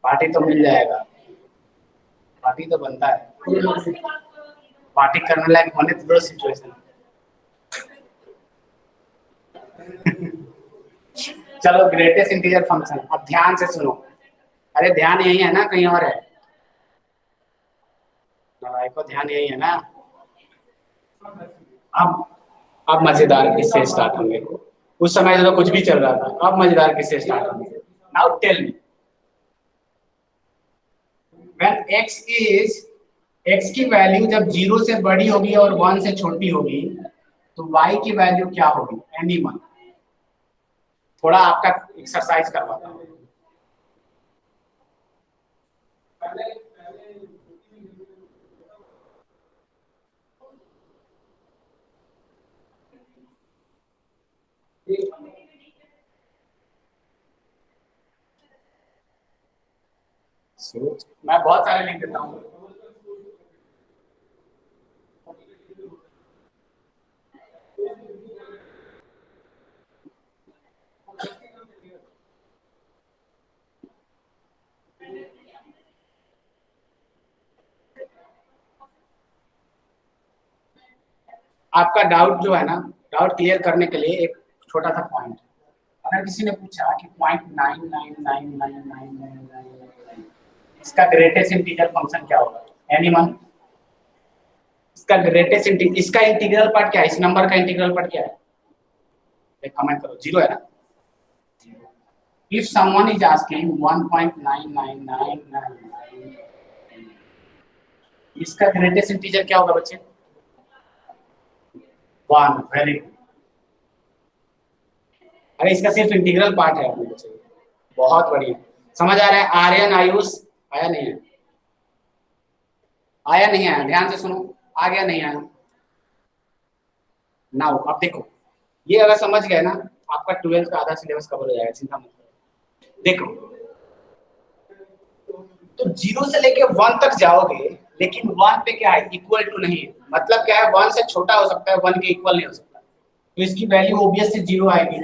पार्टी तो मिल जाएगा, पार्टी तो बनता है, पार्टी करने लायक होने तो दो सिचुएशन। चलो ग्रेटेस्ट इंटीजर फंक्शन, अब ध्यान से सुनो, अरे ध्यान यही है ना, कहीं और है? भाई को ध्यान यही है ना। अब अब मजेदार किस्से स्टार्ट होंगे, उस समय तो कुछ भी चल रहा था, अब मजेदार किस्से स्टार्ट होंगे। Now tell me, when x की वैल्यू जब 0 से बड़ी होगी और 1 से छोटी होगी तो y की वैल्यू क्या होगी? एनीवन, थोड़ा आपका एक्सरसाइज करवाता हूँ। मैं बहुत सारे लिख देता हूँ। आपका डाउट जो है ना, डाउट क्लियर करने के लिए एक छोटा सा पॉइंट, अगर किसी ने पूछा कि 0.999999 इसका ग्रेटेस्ट इंटीजर फंक्शन क्या होगा? एनीवन? इसका ग्रेटेस्ट इंटीजर, इसका इंटीग्रल पार्ट क्या है? इस नंबर का इंटीग्रल पार्ट क्या है? एक कमेंट करो, 0 है ना? If someone is asking 1.9999, इसका ग्रेटेस्ट इंटीजर क्या होगा बच्चे? 1। Very good. अरे इसका सिर्फ इंटीग्रल पार्ट है अपने बच्चे, बहुत बढ़िया, समझ आ रहा है? आर्यन, आयुष, आया नहीं है? आया नहीं आया? ध्यान से सुनो, आ गया नहीं आया? नाउ अब देखो, ये अगर समझ गए ना, आपका 12th का आधा सिलेबस कवर हो जाएगा, चिंता मत करो। देखो, तो 0 से लेके 1 तक जाओगे, लेकिन 1 पे क्या है? इक्वल टू नहीं है, मतलब क्या है? 1 से छोटा हो सकता है, 1 के इक्वल नहीं हो सकता, तो इसकी वैल्यू ऑब्वियस से 0 आएगी।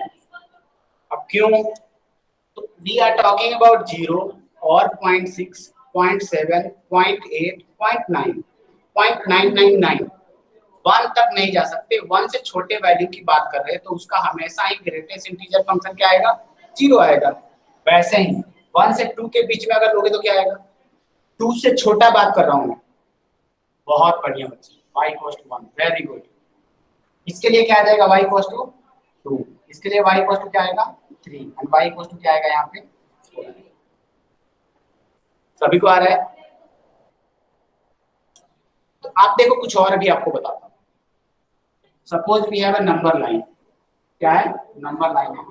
अब क्यों? तो वी आर टॉकिंग अबाउट 0 और 0.6, 0.7, 0.8, 0.9, 0.999, 1 तक नहीं जा सकते, 1 से छोटे वैल्यू की बात कर रहे हैं, तो उसका हमेशा ही ग्रेटेस्ट इंटीजर फंक्शन क्या आएगा? 0 आएगा। वैसे ही 1 से 2 के बीच में अगर लोगे तो क्या आएगा? 2 से छोटा बात कर रहा हूं मैं। बहुत बढ़िया बच्चे, y equals to 1, very good. इसके लिए क्या आ जाएगा? y इक्वल्स टू 2, इसके लिए y इक्वल्स टू क्या आएगा? 3, एंड y इक्वल्स टू क्या आएगा यहाँ पे? 4। सभी को आ रहा है? तो आप देखो, कुछ और भी आपको बताता हूँ। Suppose we have a number line, क्या है? नंबर लाइन है।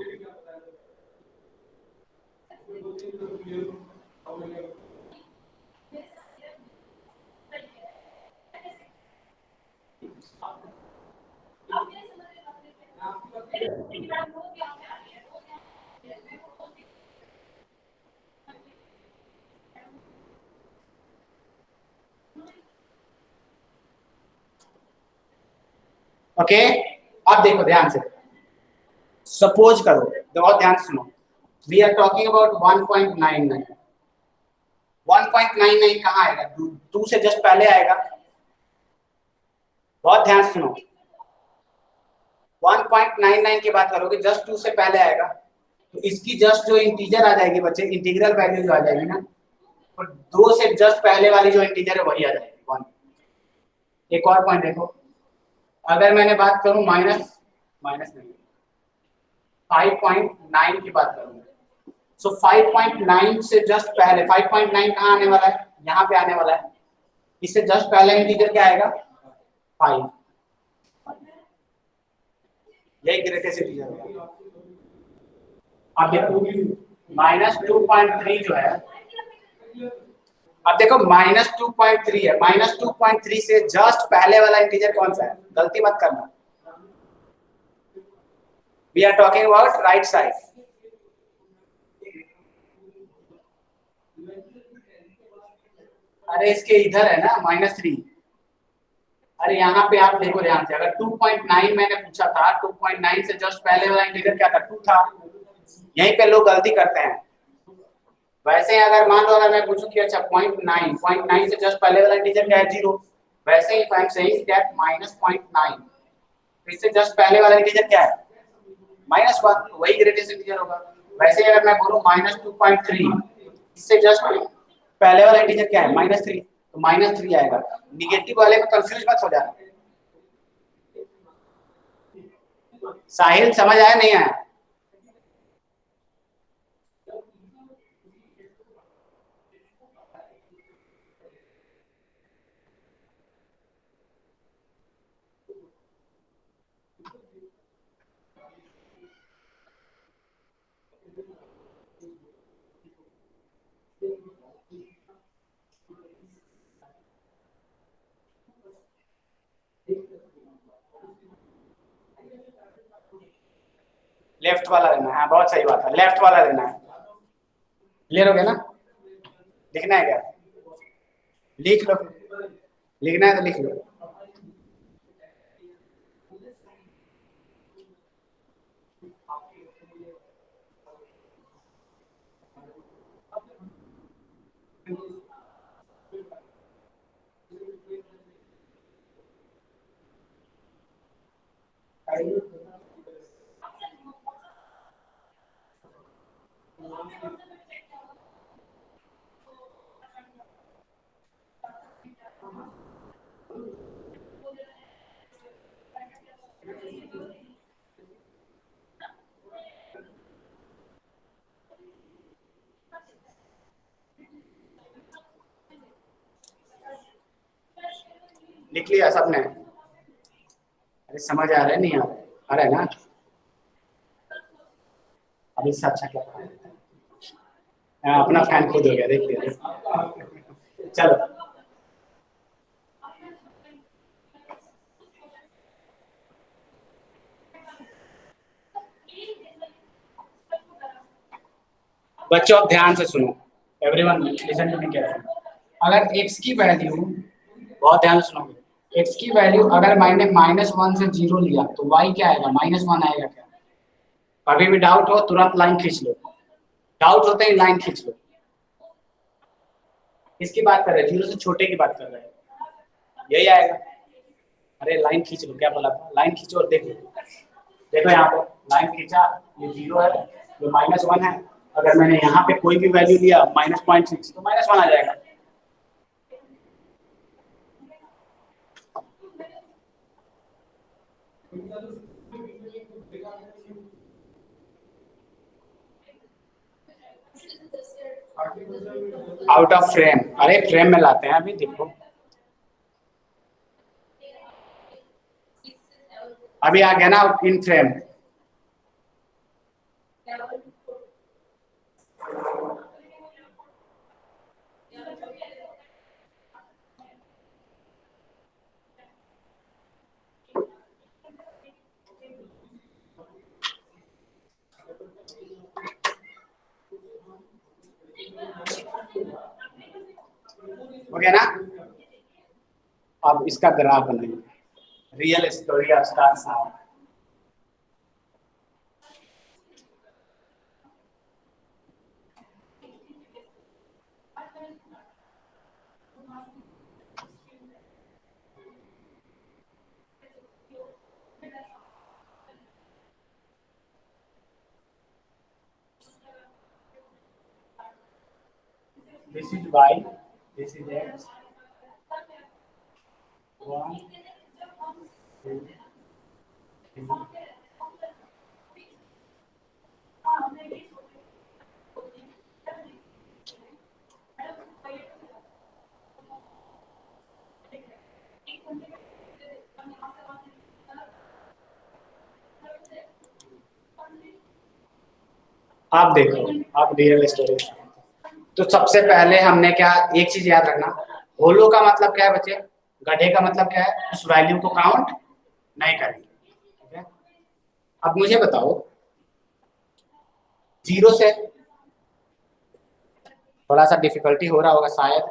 ओके, अब देखो ध्यान से, सपोज करो, बहुत ध्यान से सुनो, वी आर टॉकिंग अबाउट 1.99। 1.99 कहाँ आएगा? 2 से जस्ट पहले आएगा। बहुत ध्यान से सुनो, 1.99 की बात करोगे, जस्ट 2 से पहले आएगा, तो इसकी जस्ट जो इंटीजर आ जाएगी बच्चे, इंटीग्रल वैल्यू जो आ जाएगी ना, तो 2 से जस्ट पहले वाली जो इंटीजर है वही आ जाएगी 1। एक और पॉइंट देखो, अगर मैंने बात करूं माइनस नहीं, 5.9 की बात करूं, सो 5.9 से जस्ट पहले, 5.9 कहाँ आने वाला है? यहाँ पे आने वाला है, इससे जस्ट पहले इंटीजर क्या आएगा? 5। यही ग्रेटेस्ट इंटीजर होगा। अब देखो -2.3 जो है, अब देखो -2.3 है, -2.3 से जस्ट पहले वाला इंटीजर कौन सा है? गलती मत करना, we are talking about right side. अरे इसके इधर है ना -3। अरे यहाँ पे आप देखो ध्यान से, अगर 2.9 मैंने पूछा था, 2.9 से जस्ट पहले वाला इंटीजर क्या था? 2 था, यहीं पे लोग गलती करते हैं। वैसे ही अगर मान लो अगर मैं पूछूं कि अच्छा 0.9 से जस्ट पहले वाला इंटीजर क्या है 0, वैसे ही फाइंड सेइंग दैट -0.9 तो इससे जस्ट पहले वाला इंटीजर क्या है -1, वही ग्रेटेस्ट इंटीजर होगा। वैसे ही अगर मैं बोलूं -2.3 इससे जस्ट पहले वाला इंटीजर क्या है -3 तो -3 आएगा। निगेटिव वाले में कंफ्यूज मत हो जाना। साहिल समझ आया नहीं आया? लेफ्ट वाला लेना है। हाँ बहुत सही बात है, लेफ्ट वाला लेना है। क्लियर हो गया ना? लिखना है क्या? लिख लो, लिखना है तो लिख लो। लिख लिया सबने? अरे समझ आ रहा है नहीं आ रहा है ना? अब इससे अच्छा क्या पढ़ा देता है? हाँ, अपना फैन खुद हो गया, देख लिया। चलो बच्चों अब ध्यान से सुनो, everyone listen to me carefully. अगर x की वैल्यू, बहुत ध्यान से सुनोगे, x की वैल्यू अगर मैंने -1 से 0 लिया तो y क्या आएगा -1 आएगा क्या? कभी भी डाउट हो तुरंत लाइन खींच लो, डाउट होते ही लाइन खींच लो। किसकी बात कर रहे हैं? 0 से छोटे की बात कर रहे हैं, यही आएगा। अरे लाइन खींच लो, क्या बोला था? लाइन खींचो और देखो, देखो यहाँ पे लाइन खींचा, ये 0 है, ये -1 है। अगर मैंने यहाँ पे कोई भी वैल्यू लिया -0.6 तो -1 आ जाएगा। आउट ऑफ फ्रेम, अरे फ्रेम में लाते हैं अभी, देखो अभी आ गया ना इन फ्रेम। हो गया ना? अब इसका ग्राफ बनाइए, रियल स्टोरी ऑफ स्टार साहब। This is y, this is x. 1, 2, 3. आप देखो, आप रियल स्टोरी। तो सबसे पहले हमने क्या, एक चीज याद रखना, होलो का मतलब क्या है बच्चे? गधे का मतलब क्या है? उस वैल्यू को काउंट नहीं करेंगे, ठीक है? अब मुझे बताओ 0 से, थोड़ा सा डिफिकल्टी हो रहा होगा शायद,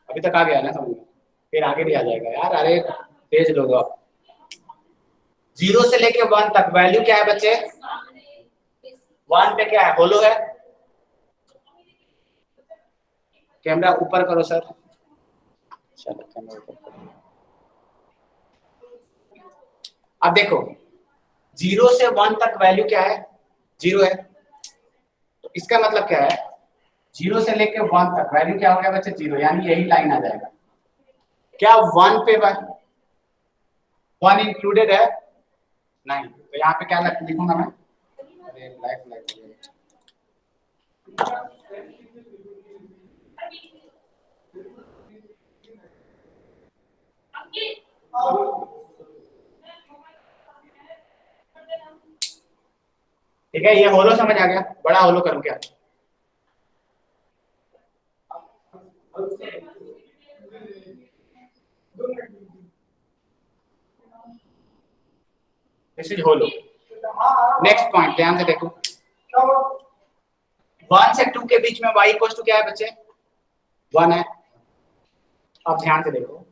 अभी तक आ गया ना समझ में, फिर आगे भी आ जाएगा यार, अरे तेज लोग। 0 से लेके 1 तक वैल्यू क्या है बच्चे? वन पे क्या है, होलो है। कैमरा ऊपर करो सर, चलो कैमरा ऊपर करो। अब देखो 0 से 1 तक वैल्यू क्या है, 0 है, तो इसका मतलब क्या है 0 से लेके 1 तक वैल्यू क्या हो गया बच्चे, 0, यानी यही लाइन आ जाएगा। क्या 1 पे 1 इंक्लूडेड है, नहीं, तो यहाँ पे क्या लिखूंगा मैं, अरे लाइफ लाइफ। ठीक है, ये होलो समझ आ गया, बड़ा होलो करूं क्या, this is hollow. Next point ध्यान से देखो, 1 से 2 के बीच में y इक्वल टू क्या है बच्चे, 1 है। अब ध्यान से देखो,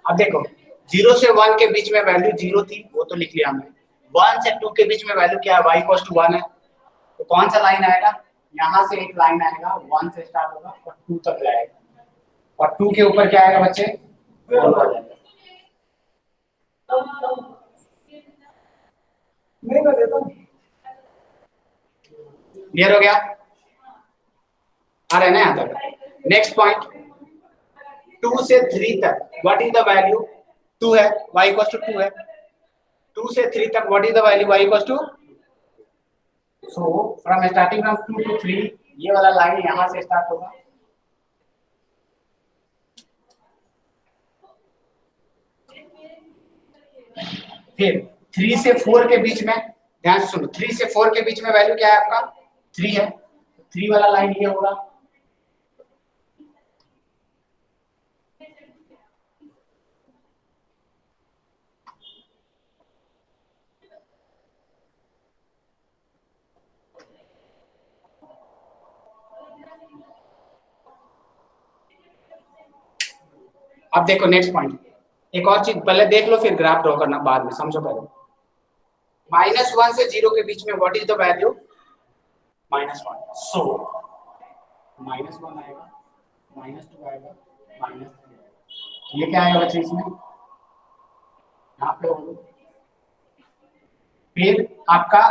अब देखो 0 से 1 के बीच में वैल्यू 0 थी, वो तो लिख लिया हमने। 1 से 2 के बीच में वैल्यू क्या है, y इक्वल टू 1 है, तो कौन सा लाइन आएगा, यहां से एक लाइन आएगा, 1 से स्टार्ट होगा और 2 तक जाएगा, और 2 के ऊपर क्या आएगा बच्चे, होलो आ जाएगा। क्लियर हो गया, आ रहा है ना यहाँ तक। नेक्स्ट पॉइंट 2 से 3 तक व्हाट इज द वैल्यू, 2 है, y इक्वल टू 2 है। 2 से 3 तक what is the value, y equal to, so from starting from 2 to 3, ये वाला लाइन यहां से स्टार्ट होगा, फिर 3 से 4 के बीच में, ध्यान से सुनो, 3 से 4 के बीच में वैल्यू क्या है आपका, 3 है, 3 वाला लाइन ये होगा। अब देखो नेक्स्ट पॉइंट, एक और चीज पहले देख लो फिर ग्राफ ड्रॉ करना बाद में, समझो पहले। -1 से 0 के बीच में व्हाट इज द वैल्यू, -1, सो -1 आएगा, -2 आएगा, -3 आएगा, ये क्या आएगा बच्चे इसमें, यहाँ पे होगा। फिर आपका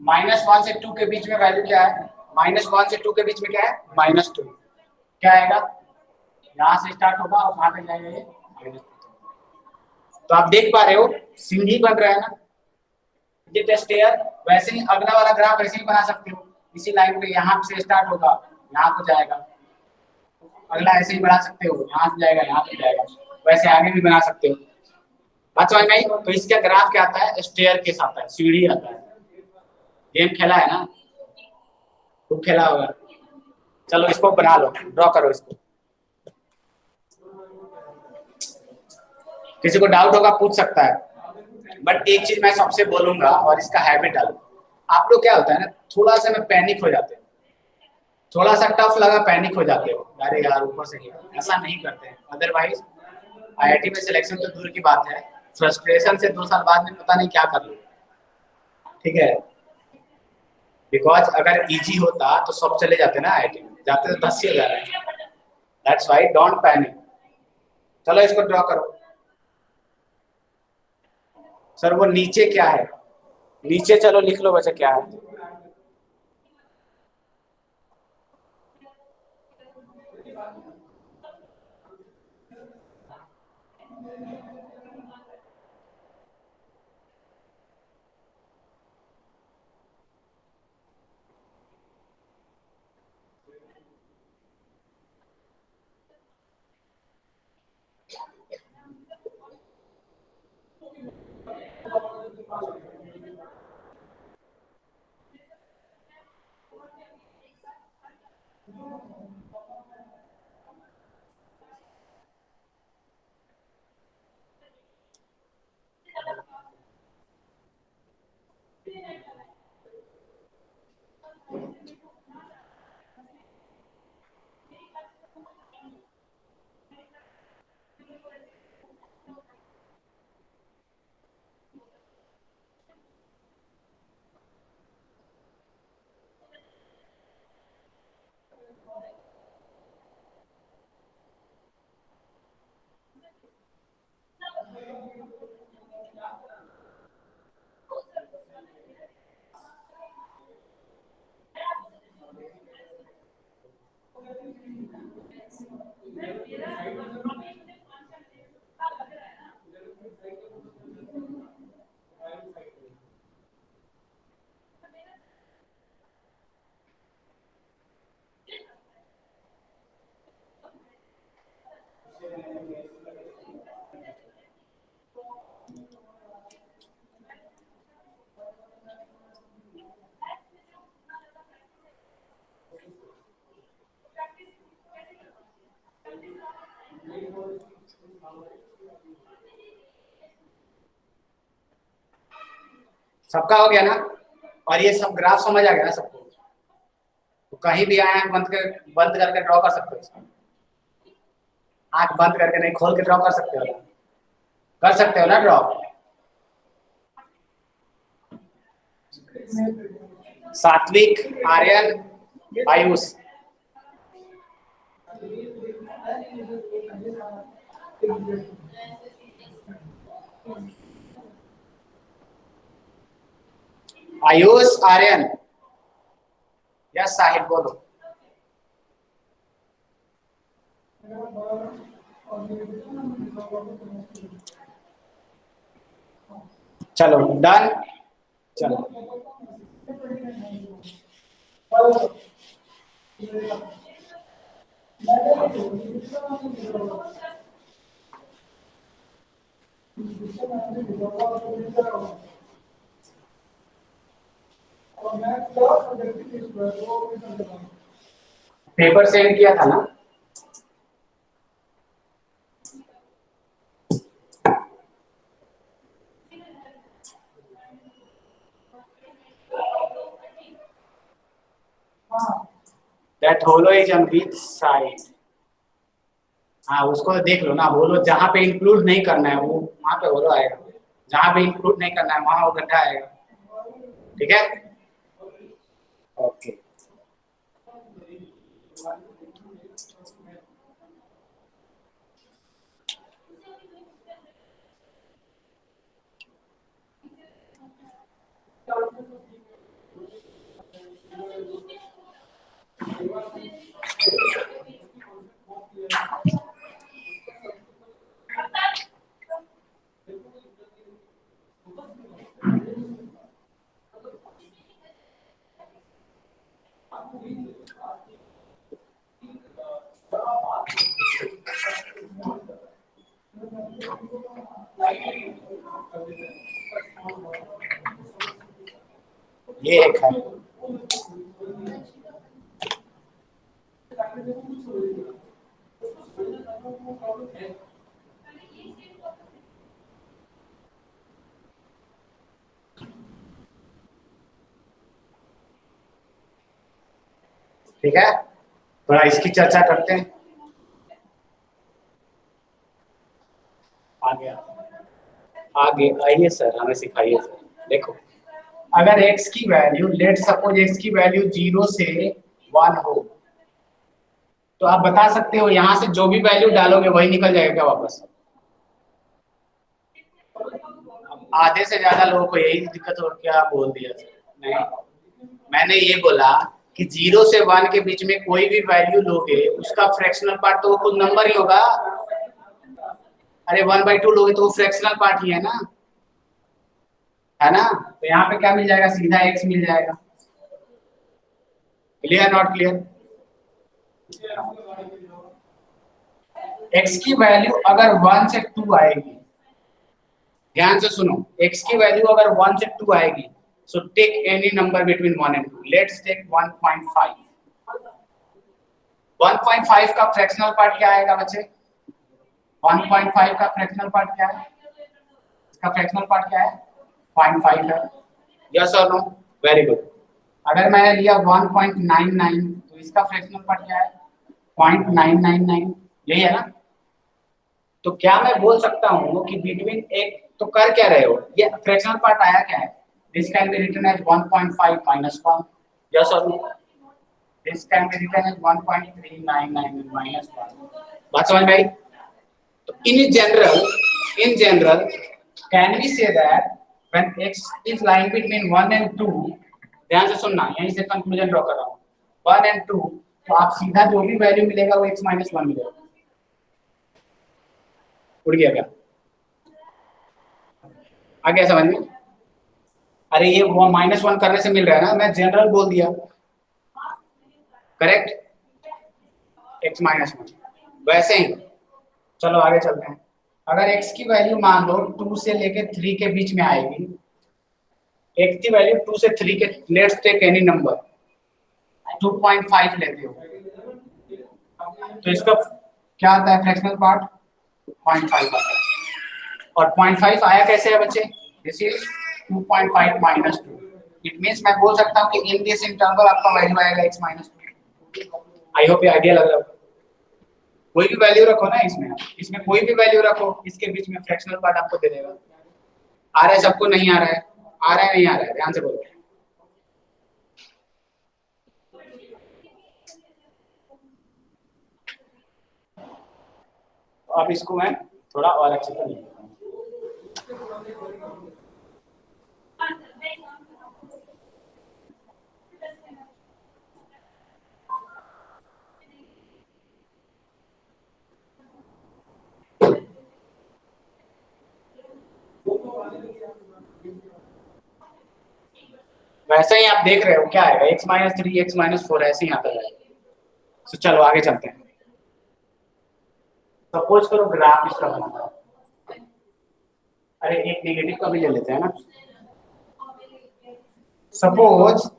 -1 से 2 के बीच में वैल्यू क्या है, -1 से 2 के बीच में क्या है, -2, क्या आएगा, यहाँ से स्टार्ट होगा और वहां पे जाएगा ये -2। तो आप देख पा रहे हो सीढ़ी बन रहा है ना, ये स्टेयर, वैसे ही अगला वाला ग्राफ वैसे ही बना सकते हो, इसी लाइन पे यहाँ से स्टार्ट होगा, यहाँ को जाएगा, अगला ऐसे ही बना सकते हो, यहाँ से जाएगा यहाँ पे जाएगा, वैसे आगे भी बना सकते हो। बात समझ में आई, तो इसका ग्राफ क्या आता है, स्टेयर केस आता है, सीढ़ी आता है। गेम खेला है ना, खूब खेला होगा, चलो इसको बना लो, ड्रॉ करो इसको, किसी को डाउट होगा पूछ सकता है, बट एक चीज मैं सबसे बोलूंगा और इसका हैबिट डालो, आप लोग क्या होता है ना, थोड़ा सा में पैनिक हो जाते हैं, थोड़ा सा टफ लगा पैनिक हो जाते हो, अरे यार ऊपर से किया, ऐसा नहीं करते हैं, अदरवाइज आईआईटी में सिलेक्शन तो दूर की बात है, फ्रस्ट्रेशन से 2 साल बाद में पता नहीं क्या कर लो, ठीक है, बिकॉज अगर इजी होता तो सब चले जाते ना आईआईटी में, जाते तो 10 ही हो जा रहे हैं, दैट्स व्हाई डोंट पैनिक। चलो इसको ड्रॉ करो, सर वो नीचे क्या है, नीचे चलो लिख लो वैसे क्या है, सबका हो गया ना? और ये सब ग्राफ समझ आ गया ना सबको? तो कहीं भी आए बंद करके ड्रॉ कर सकते हो इसको। आंख बंद करके नहीं, खोल के ड्रॉ कर सकते हो ना? कर सकते हो ना ड्रॉ? सात्विक, आर्यन, आयुष। आयुष, आर्यन, यस साहिब बोलो। चलो डन। चलो पेपर सेंड किया था ना? That holo is on which side? हाँ उसको देख लो ना। होलो जहाँ पे इंक्लूड नहीं करना है वो वहाँ पे होलो आएगा, जहाँ पे इंक्लूड नहीं करना है वहाँ वो गड्ढा आएगा। ठीक है, ओके। ये एक है। ठीक है, थोड़ा इसकी चर्चा करते हैं। आगे आगे आइए सर, हमें सिखाइए सर। देखो, अगर x की वैल्यू, लेट सपोज x की वैल्यू 0 से 1 हो, तो आप बता सकते हो यहाँ से जो भी वैल्यू डालोगे वही निकल जाएगा क्या वापस? आधे से ज्यादा लोगों को यही दिक्कत हो, क्या बोल दिया सर? नहीं, मैंने ये बोला कि 0 से 1 के बीच में कोई भी वैल्यू लोगे उसका फ्रैक्शनल पार्ट तो वो खुद नंबर ही होगा। अरे 1/2 लोगे तो वो फ्रैक्शनल पार्ट ही है ना, है ना? तो यहाँ पे क्या मिल जाएगा? सीधा x मिल जाएगा। Clear not clear? x की वैल्यू अगर 1 से 2 आएगी, ध्यान से सुनो, x की वैल्यू अगर 1 से 2 आएगी, so take any number between 1 and 2। Let's take 1.5। 1.5 का फ्रैक्शनल पार्ट क्या आएगा बच्चे? 1.5 का फ्रैक्शनल पार्ट क्या है? इसका फ्रैक्शनल पार्ट क्या है? 0.5 है। यस और नो? Very good. अगर मैंने लिया 1.99 तो इसका फ्रैक्शनल पार्ट क्या है? 0.999। यही है ना? तो क्या मैं बोल सकता हूँ कि बिटवीन एक, तो कर क्या रहे हो? ये फ्रैक्शनल पार्ट आया क्या है? This can be written as 1.5 minus 1। Yes और no? This can be written as 1.399 minus 1। बात समझ में आई? तो in general can we say that when x is lying between 1 and 2, ध्यान से सुनना, यहीं से कंक्लूजन ड्रॉ कर रहा हूँ, 1 and 2, तो आप सीधा जो भी वैल्यू मिलेगा वो x minus 1 मिलेगा। उड़ गया क्या? आ गया समझ में? अरे ये वो -1 करने से मिल रहा है ना, मैं जनरल बोल दिया। Correct, x minus 1। वैसे ही चलो आगे चलते हैं। अगर x की वैल्यू मान लो 2 से लेके 3 के बीच में आएगी, x की वैल्यू 2 से 3 के, लेट्स टेक एनी नंबर 2.5 लेते हो, तो इसका क्या आता है फ्रैक्शनल पार्ट 0.5 आता है। और 0.5 आया कैसे है बच्चे, this is 2.5 minus 2। It means मैं बोल सकता हूँ कि इन दिस इंटरवल आपका वैल्यू आएगा x माइनस 2। आई होप ये आइडिया लग रहा है। कोई भी वैल्यू रखो ना इसमें कोई भी वैल्यू रखो, इसके बीच में फ्रैक्शनल पार्ट आपको दे देगा। आ रहा है सबको, नहीं आ रहा है? आ रहा है नहीं आ रहा है, ध्यान से बोलो। तो अब इसको मैं थोड़ा और अच्छे से लिखता हूँ। वैसे ही आप देख रहे हो क्या आएगा, x माइनस 3 x माइनस 4 ऐसे ही आता है। तो चलो आगे चलते हैं। सपोज करो ग्राफ इसका बनाना है। अरे एक नेगेटिव का भी ले लेते हैं ना। सपोज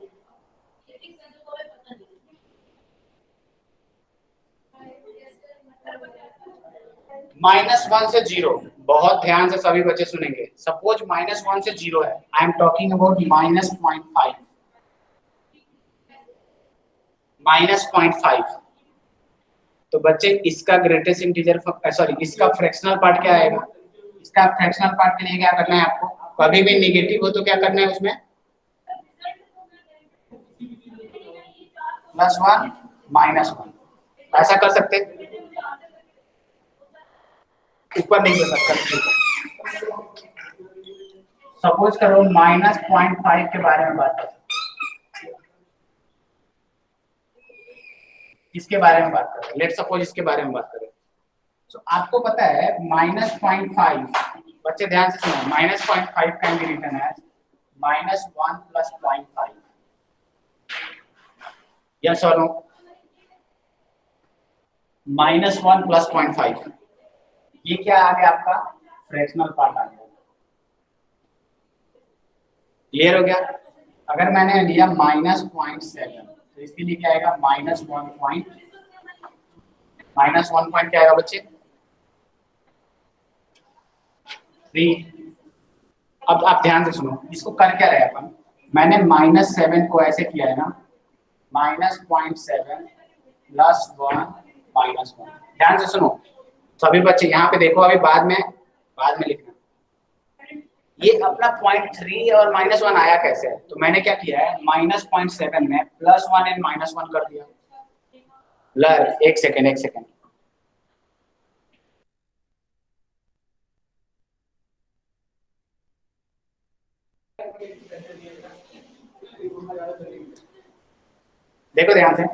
-1 से 0, बहुत ध्यान से सभी बच्चे सुनेंगे। सपोज -1 से 0 है, आई एम टॉकिंग अबाउट -0.5, -0.5। तो बच्चे इसका ग्रेटेस्ट इंटीजर, सॉरी इसका फ्रैक्शनल पार्ट क्या आएगा? इसका फ्रैक्शनल पार्ट के लिए क्या करना है आपको? कभी भी नेगेटिव हो तो क्या करना है उसमें, +1 -1। ऐसा कर सकते, ऊपर नहीं कर सकता। सपोज करो -0.5 के बारे में बात करें, इसके बारे में बात करें, लेट सपोज इसके बारे में बात करें। तो आपको पता है -0.5, बच्चे ध्यान से सुनो, -0.5 can be written as -1 + 0.5। Yes और नो? -1 + 0.5, ये क्या आ गया आपका फ्रैक्शनल पार्ट आ गया। क्लियर हो गया? अगर मैंने लिया -0.7 तो इसके लिए क्या आएगा, -1 पॉइंट क्या आएगा बच्चे, 3। अब आप ध्यान से सुनो, इसको कर क्या रहे अपन, मैंने -7 को ऐसे किया है ना, -0.7 + 1 -1। ध्यान से सुनो सभी बच्चे, यहाँ पे देखो, अभी बाद में लिखना। ये अपना 0.3 और -1 आया कैसे है? तो मैंने क्या किया है, -0.7 में +1 एंड -1 कर दिया। लर एक सेकेंड। देखो ध्यान से,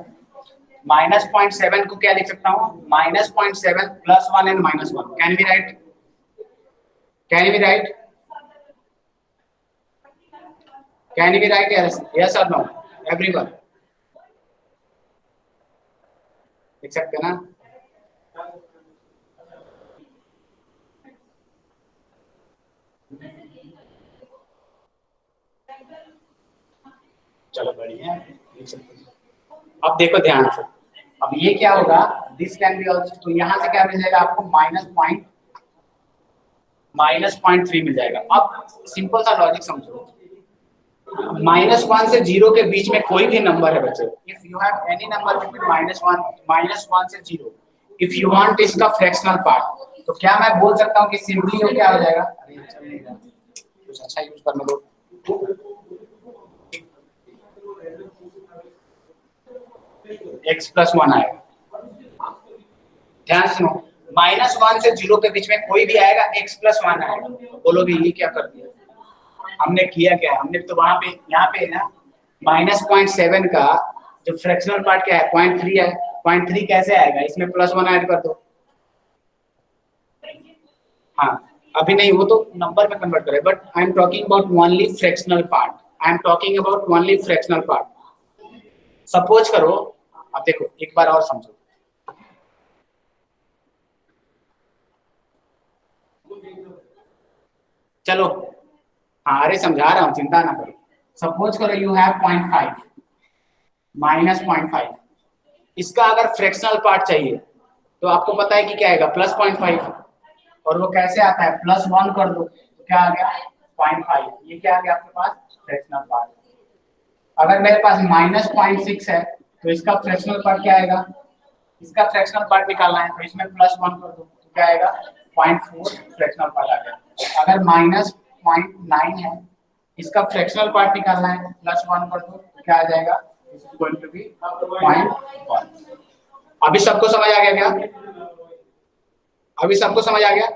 -0.7 को क्या लिख सकता हूँ, -0.7 +1 and -1। Can be right? Can be right? Can be right? Yes और नो एवरीवन? लिख सकते हैं ना? चलो बढ़िया है, लिख सकते हैं। अब देखो ध्यान से, अब ये क्या होगा, दिस कैन बी ऑल्सो, तो यहाँ से क्या मिल जाएगा आपको, -0.3 मिल जाएगा। अब सिंपल सा लॉजिक समझो, -1 से 0 के बीच में कोई भी नंबर है बच्चे, if you have any number between -1 से 0, इफ यू वांट इसका फ्रैक्शनल पार्ट, तो क्या मैं बोल सकता हूँ कि सिंपली वो क्या हो जाएगा, अरे चल नहीं रहा, कुछ अच्छा यूज करने दो, x + 1 आएगा। ध्यान सुनो, -1 से 0 के बीच में कोई भी आएगा, x + 1 आएगा। बोलोगे ये क्या कर दिया, हमने किया क्या? हमने तो वहां पे, यहाँ पे ना -0.7 का जो फ्रैक्शनल पार्ट क्या है, 0.3 है। 0.3 कैसे आएगा, इसमें +1 ऐड कर दो। हाँ, अभी नहीं, वो तो नंबर में कन्वर्ट करे, but I am talking about only fractional part. I am talking about only fractional part. Suppose करो, अब देखो एक बार और समझो, चलो हाँ, अरे समझा रहा हूँ, चिंता ना करो। सपोज करो यू हैव 0.5 माइनस 0.5, इसका अगर फ्रैक्शनल पार्ट चाहिए तो आपको पता है कि क्या आएगा, +0.5, और वो कैसे आता है, +1 कर दो तो क्या आ गया 0.5, ये क्या आ गया आपके पास फ्रैक्शनल पार्ट। अगर मेरे पास -0.6 है तो इसका फ्रैक्शनल पार्ट क्या आएगा, इसका फ्रैक्शनल पार्ट निकालना है तो इसमें +1 कर दो तो क्या आएगा 0.4 फ्रैक्शनल पार्ट आ गया। अगर -0.9 है, इसका फ्रैक्शनल पार्ट निकालना है, +1 कर दो तो क्या आ जाएगा, गोइंग टू बी 0.1। अभी सबको समझ आ गया क्या, अभी सबको समझ आ गया।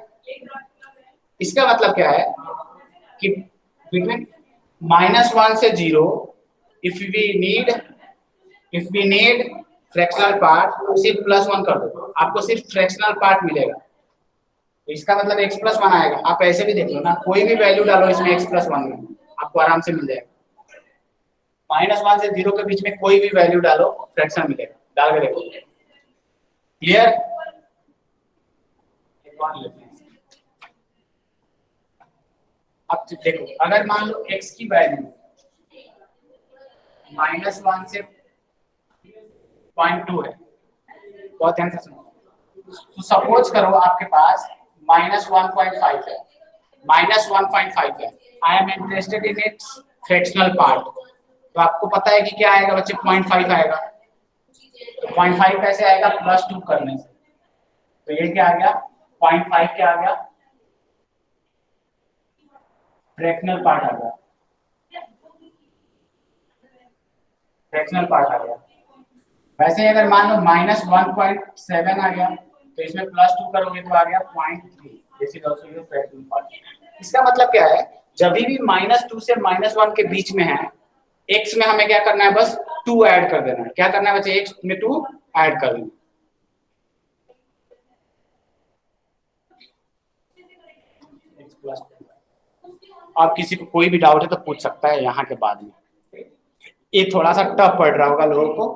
इसका मतलब क्या है कि बिटवीन -1 से 0 if we need fractional part, सिर्फ +1 कर दो, आपको सिर्फ फ्रैक्शनल पार्ट मिलेगा। तो इसका मतलब x+1 आएगा। आप ऐसे भी देख लो ना, कोई भी वैल्यू डालो इसमें x+1 में, आपको आराम से मिल जाएगा। -1 से 0 के बीच में कोई भी वैल्यू डालो, फ्रैक्शन मिलेगा, डाल के देखो। क्लियर? अब देखो, अगर मान लो x की वैल्यू -1 से 0.2 है, बहुत ध्यान से सुनो। तो सपोज करो आपके पास -1.5 है, -1.5 है, I am interested in its fractional part. तो आपको पता है कि क्या आएगा बच्चे, 0.5 आएगा। तो 0.5 कैसे आएगा, +2 करने से। तो ये क्या आ गया, 0.5 क्या आ गया, फ्रैक्शनल पार्ट आ गया, फ्रैक्शनल पार्ट आ गया। वैसे अगर मान लो -1.7 आ गया तो इसमें +2 करोगे तो आ गया 0.3, this is also your fractional part. इसका मतलब क्या है, जब भी -2 से -1 के बीच में है, x में हमें क्या करना है, बस 2 ऐड कर देना है। क्या करना है बच्चे, x में 2 ऐड कर देना। अब किसी को कोई भी डाउट है तो पूछ सकता है यहाँ के बाद में। ये थोड़ा सा टफ पड़ रहा होगा लोगों को,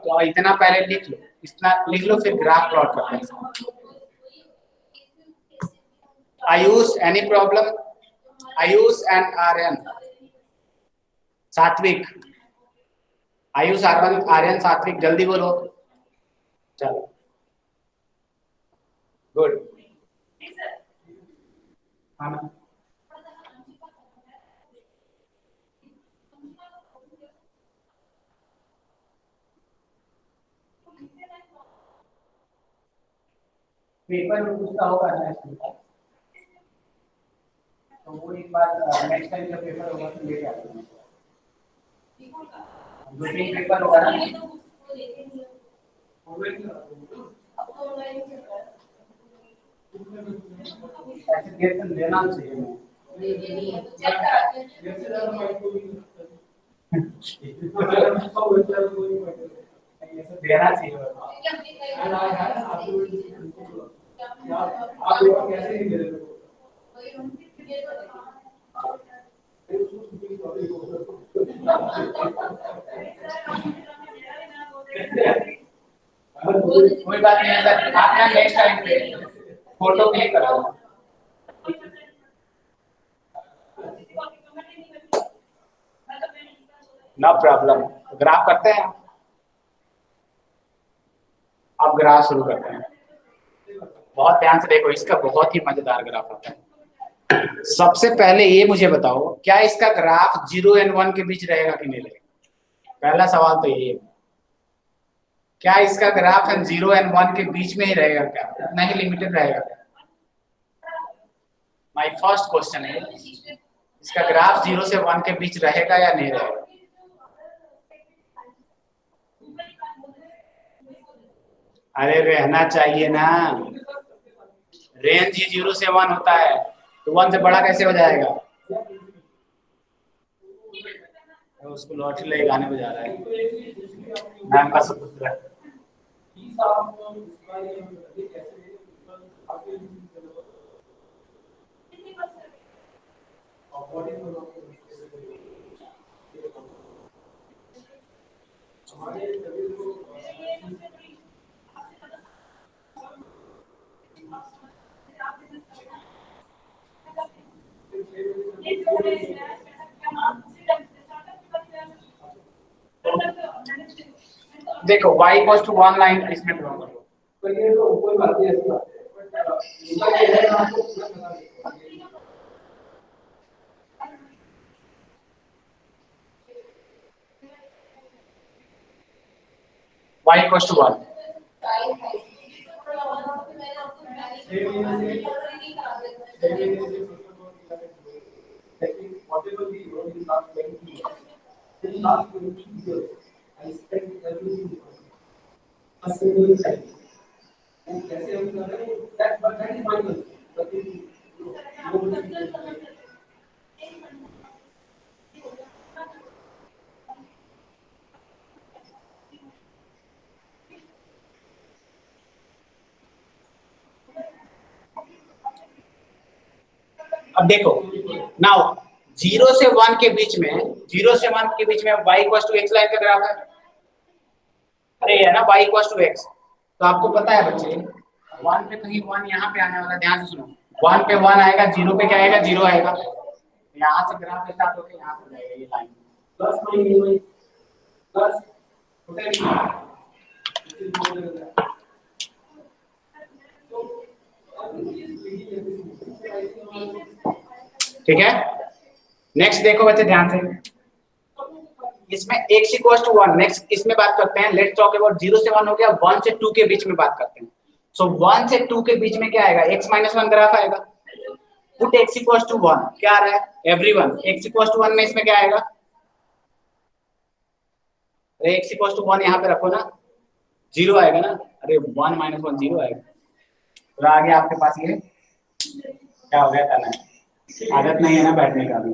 तो इतना पहले लिख लो, इतना लिख लो, फिर ग्राफ प्लॉट करते हैं। Ayush, any problem? Ayush and Aryan, Satvik, Ayush Aryan सात्विक, जल्दी बोलो। चलो गुड। हाँ पेपर में पूछता होगा ना इसमें, तो वो एक बार नेक्स्ट टाइम जब पेपर होगा तो लेके आते हैं। 2-3 पेपर होगा ना, ऐसे देना चाहिए। देना चाहिए। कोई बात नहीं सर, आप ना नेक्स्ट टाइम पे फोटो क्लिक करो। नो प्रॉब्लम, ग्राफ करते हैं। अब ग्राफ शुरू करते हैं। बहुत ध्यान से देखो, इसका बहुत ही मजेदार ग्राफ आता है। सबसे पहले ये मुझे बताओ, क्या इसका ग्राफ 0 और 1 के बीच रहेगा कि नहीं रहेगा? पहला सवाल तो ये है, क्या इसका ग्राफ 0 और 1 के बीच में ही रहेगा क्या, उतना ही लिमिटेड रहेगा क्या? माय फर्स्ट क्वेश्चन है, इसका ग्राफ 0 से 1 के बीच रहेगा या नहीं रहेगा? अरे रहना चाहिए ना, रेंज ही 0 से 1 होता है, तो 1 से बड़ा कैसे हो जाएगा? तो उसको लॉटरी ले गाने बजा रहा है नाम का सुपुत्र। देखो y इक्वल टू 1 लाइन इसमें ड्रॉ करो। तो ये तो कोई बात नहीं, ऐसी बात है, बट इनका ये है ना, आपको पूरा बता देता हूँ। y equal to 1 Whatever we wrote in last 20 years, in last 20 years, I spent everything on a single time. And कैसे हम कर रहे हैं? That is my concern. But अब देखो नाउ 0 से 1 के बीच में, 0 से 1 के बीच में y equal to x line का ग्राफ है। अरे है ना y इक्वल टू x। तो आपको पता है बच्चे 1 पे कहीं 1 यहाँ पे आने वाला, ध्यान से सुनो। 1 पे 1 आएगा, 0 पे क्या आएगा, 0 आएगा। यहाँ से ग्राफ स्टार्ट होकर यहाँ पे जाएगा ये लाइन plus my plus ठीक है। नेक्स्ट देखो बच्चे ध्यान से, इसमें x इक्वल टू 1, नेक्स्ट इसमें बात करते हैं। लेट्स टॉक अबाउट 0 से 1 हो गया, 1 से 2 के बीच में बात करते हैं। सो 1 से 2 के बीच में क्या आएगा, x माइनस 1 ग्राफ आएगा। पुट x इक्वल टू 1, क्या आ रहा है एवरीवन, x इक्वल टू 1 में इसमें क्या आएगा, अरे x इक्वल टू 1 यहाँ पे रखो ना, 0 आएगा ना। अरे 1 माइनस 1 0 आएगा। तो आगे आपके पास ये क्या हो गया, करना है, आदत नहीं है ना बैठने का भी।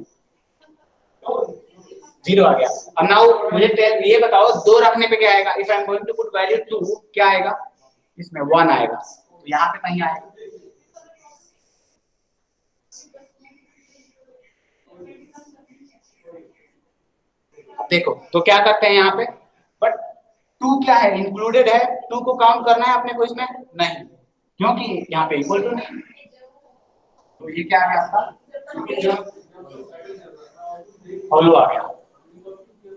0 आ गया। अब नाउ मुझे ये बताओ 2 रखने पे क्या आएगा, if I am going to put value 2 क्या आएगा, इसमें 1 आएगा। तो यहाँ पे कहीं आएगा। देखो तो क्या करते हैं यहाँ पे, बट 2 क्या है, इंक्लूडेड है। 2 को काउंट करना है अपने को इसमें नहीं, क्योंकि यहाँ पे इक्वल टू नहीं। तो ये क्या आ गया आपका, होलो आ गया।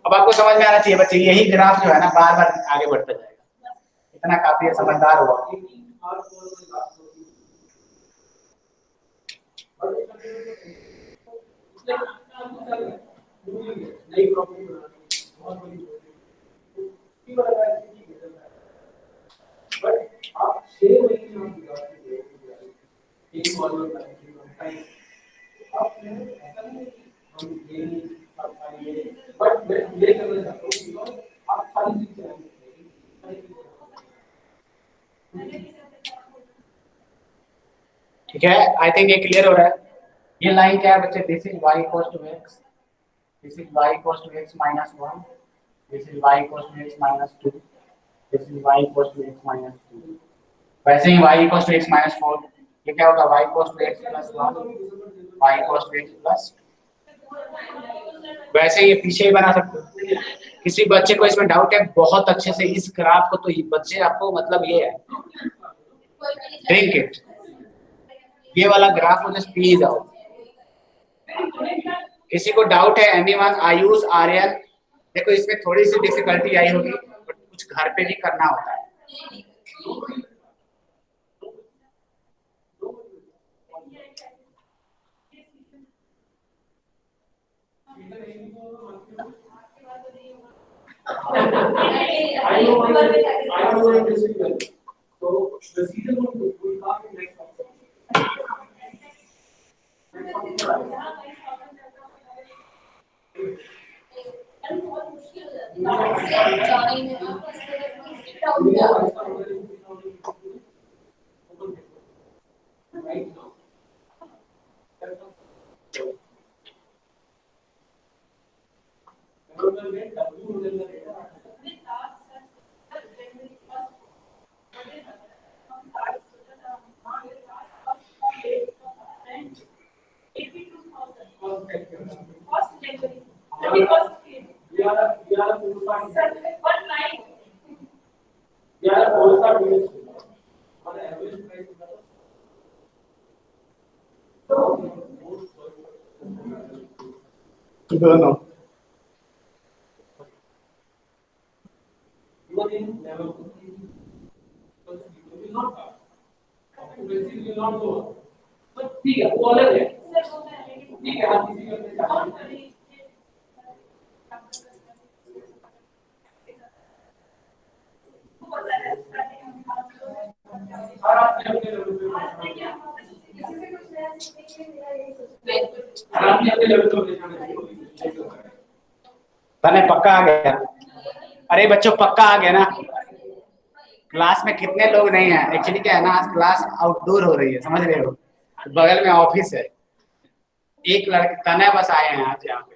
अब आपको समझ में आना चाहिए बच्चे, यही ग्राफ जो है ना बार बार आगे बढ़ता जाएगा। इतना काफी है, समझदार हुआ। आप 6 महीने एक मॉडल बट ये करना चाहता हूँ, आप सारी चीजें ठीक है। आई थिंक ये क्लियर हो रहा है। ये लाइन क्या है बच्चे, this is y equal to x, this is y equal to x minus 1, this is y equal to x minus 2, this is y equal to x minus 2। वैसे ही y equal to x minus 4, ये क्या होगा, y equal to x plus 1, y equal to x plus. वैसे ये पीछे ही बना सकते हो। किसी बच्चे को इसमें डाउट है बहुत अच्छे से इस ग्राफ को, तो ये बच्चे आपको मतलब ये है ड्रिंक इट, ये वाला ग्राफ मुझे पी जाओ। किसी को डाउट है, एनीवन, आयुष, आर्यन, देखो इसमें थोड़ी सी डिफिकल्टी आई होगी, बट कुछ घर पे भी करना होता है। I know this well. So the season will come in next month. Right now. दोनों। You are in level 2. You will not pass. Occupancy will not go up. But ठीक है, वो अलग है। ठीक है, आप किसी का और आप अपने लेवल पे तने पक्का आ गया? अरे बच्चों पक्का आ गया ना? क्लास में कितने लोग नहीं है? एक्चुअली क्या है ना, आज क्लास आउटडोर हो रही है, समझ रहे हो? बगल में ऑफिस है। एक लड़के तने बस आए हैं आज यहाँ पे,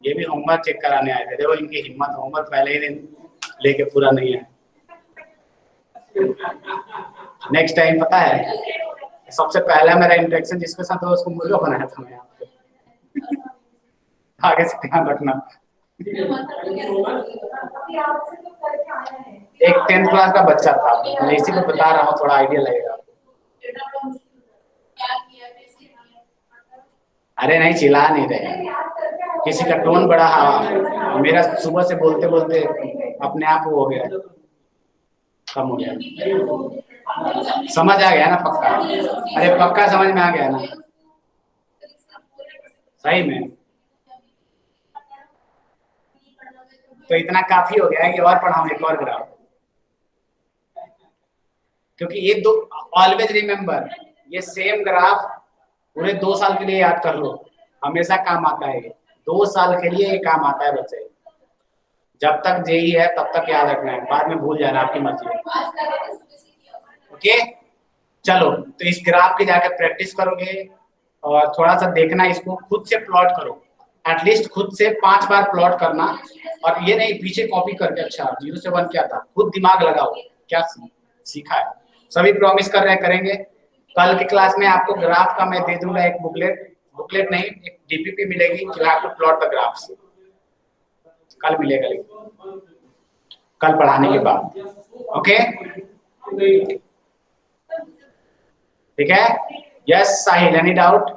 ये भी होमवर्क चेक कराने आए थे। देखो इनकी हिम्मत, होमवर्क पहले ही दिन लेके पूरा नहीं है। नेक्स्ट टाइम पता है, सबसे पहला मेरा इंटरेक्शन जिसके साथ हुआ उसको मुर्गा बनाया था मैं यहाँ पे। आगे से ध्यान रखना। एक 10th क्लास का बच्चा था, मैं इसी को बता रहा हूँ, थोड़ा आइडिया लगेगा। अरे नहीं, चिल्ला नहीं रहे, किसी का टोन बड़ा हाँ, मेरा सुबह से बोलते बोलते अपने आप वो हो गया, कम हो गया। समझ आ गया ना पक्का? अरे पक्का समझ में आ गया ना? सही में? तो इतना काफी हो गया है कि और पढ़ाऊं एक और ग्राफ? क्योंकि ये दो, ऑलवेज रिमेम्बर, ये सेम ग्राफ पूरे 2 साल के लिए याद कर लो, हमेशा काम आता है। 2 साल के लिए ये काम आता है बच्चे। जब तक जेई है तब तक याद रखना है, बाद में भूल जाना, आपकी मर्जी है। ओके चलो, तो इस ग्राफ की जाकर प्रैक्टिस करोगे और थोड़ा सा देखना, इसको खुद से प्लॉट करो, एटलीस्ट खुद से 5 बार प्लॉट करना। और ये नहीं पीछे कॉपी करके, अच्छा 0 से 1 क्या था, खुद दिमाग लगाओ क्या सीखा है। सभी प्रॉमिस कर रहे हैं करेंगे। कल की क्लास में आपको ग्राफ का मैं दे दूंगा एक बुकलेट नहीं, एक डीपीपी मिलेगी, प्लॉट द ग्राफ्स। कल मिलेगा, लेकिन कल पढ़ाने के बाद। ओके ठीक है? Yes Sahil, any doubt?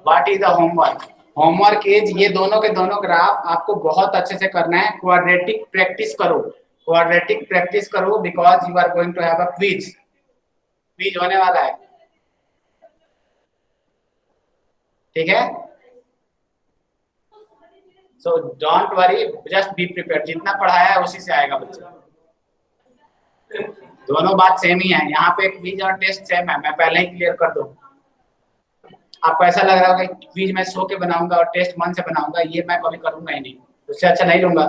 What is the homework? Homework is ये दोनों के दोनों ग्राफ आपको बहुत अच्छे से करना है। क्वाड्रेटिक प्रैक्टिस करो, क्वाड्रेटिक प्रैक्टिस करो, because you are going to have a quiz. Quiz होने वाला है, ठीक है? So don't worry, just be prepared. जितना पढ़ाया है उसी से आएगा बच्चे। दोनों बात सेम ही है, यहाँ पे क्विज और टेस्ट सेम है, मैं पहले ही क्लियर कर दूं। आपको ऐसा लग रहा होगा कि क्विज मैं सो के बनाऊंगा और टेस्ट मन से बनाऊंगा, ये मैं कभी करूंगा ही नहीं, उससे अच्छा नहीं लूंगा।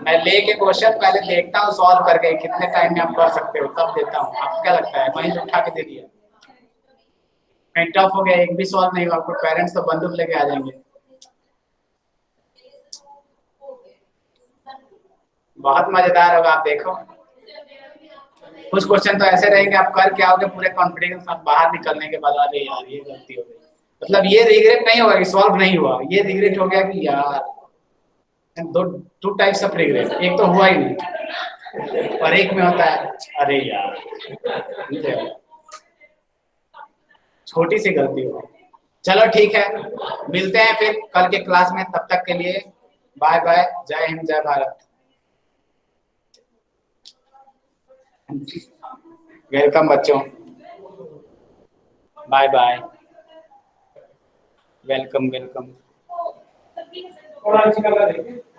मैं लेके क्वेश्चन पहले देखता हूँ सॉल्व करके कितने टाइम में आप कर सकते हो, तब देता हूँ। आपको क्या लगता है वहीं से उठा के दे दिया, टफ हो गया, एक भी सॉल्व नहीं हुआ, आपको पेरेंट्स तो बंदूक लेके आ जाएंगे। बहुत मजेदार होगा, आप देखो। कुछ क्वेश्चन तो ऐसे रहेंगे आप कर के आओगे पूरे कॉन्फिडेंस के साथ, बाहर निकलने के बाद अरे यार ये गलती हो गई। मतलब ये रिग्रेट नहीं होगा कि सॉल्व नहीं हुआ, ये रिग्रेट हो गया कि यार, टू टाइप्स ऑफ रिग्रेट, एक तो हुआ ही नहीं और एक में होता है अरे यार छोटी सी गलती हो। चलो ठीक है, मिलते हैं फिर कल के क्लास में, तब तक के लिए बाय बाय, जय हिंद जय भारत। वेलकम बच्चों, बाय बाय, वेलकम वेलकम। और अच्छी कलर है।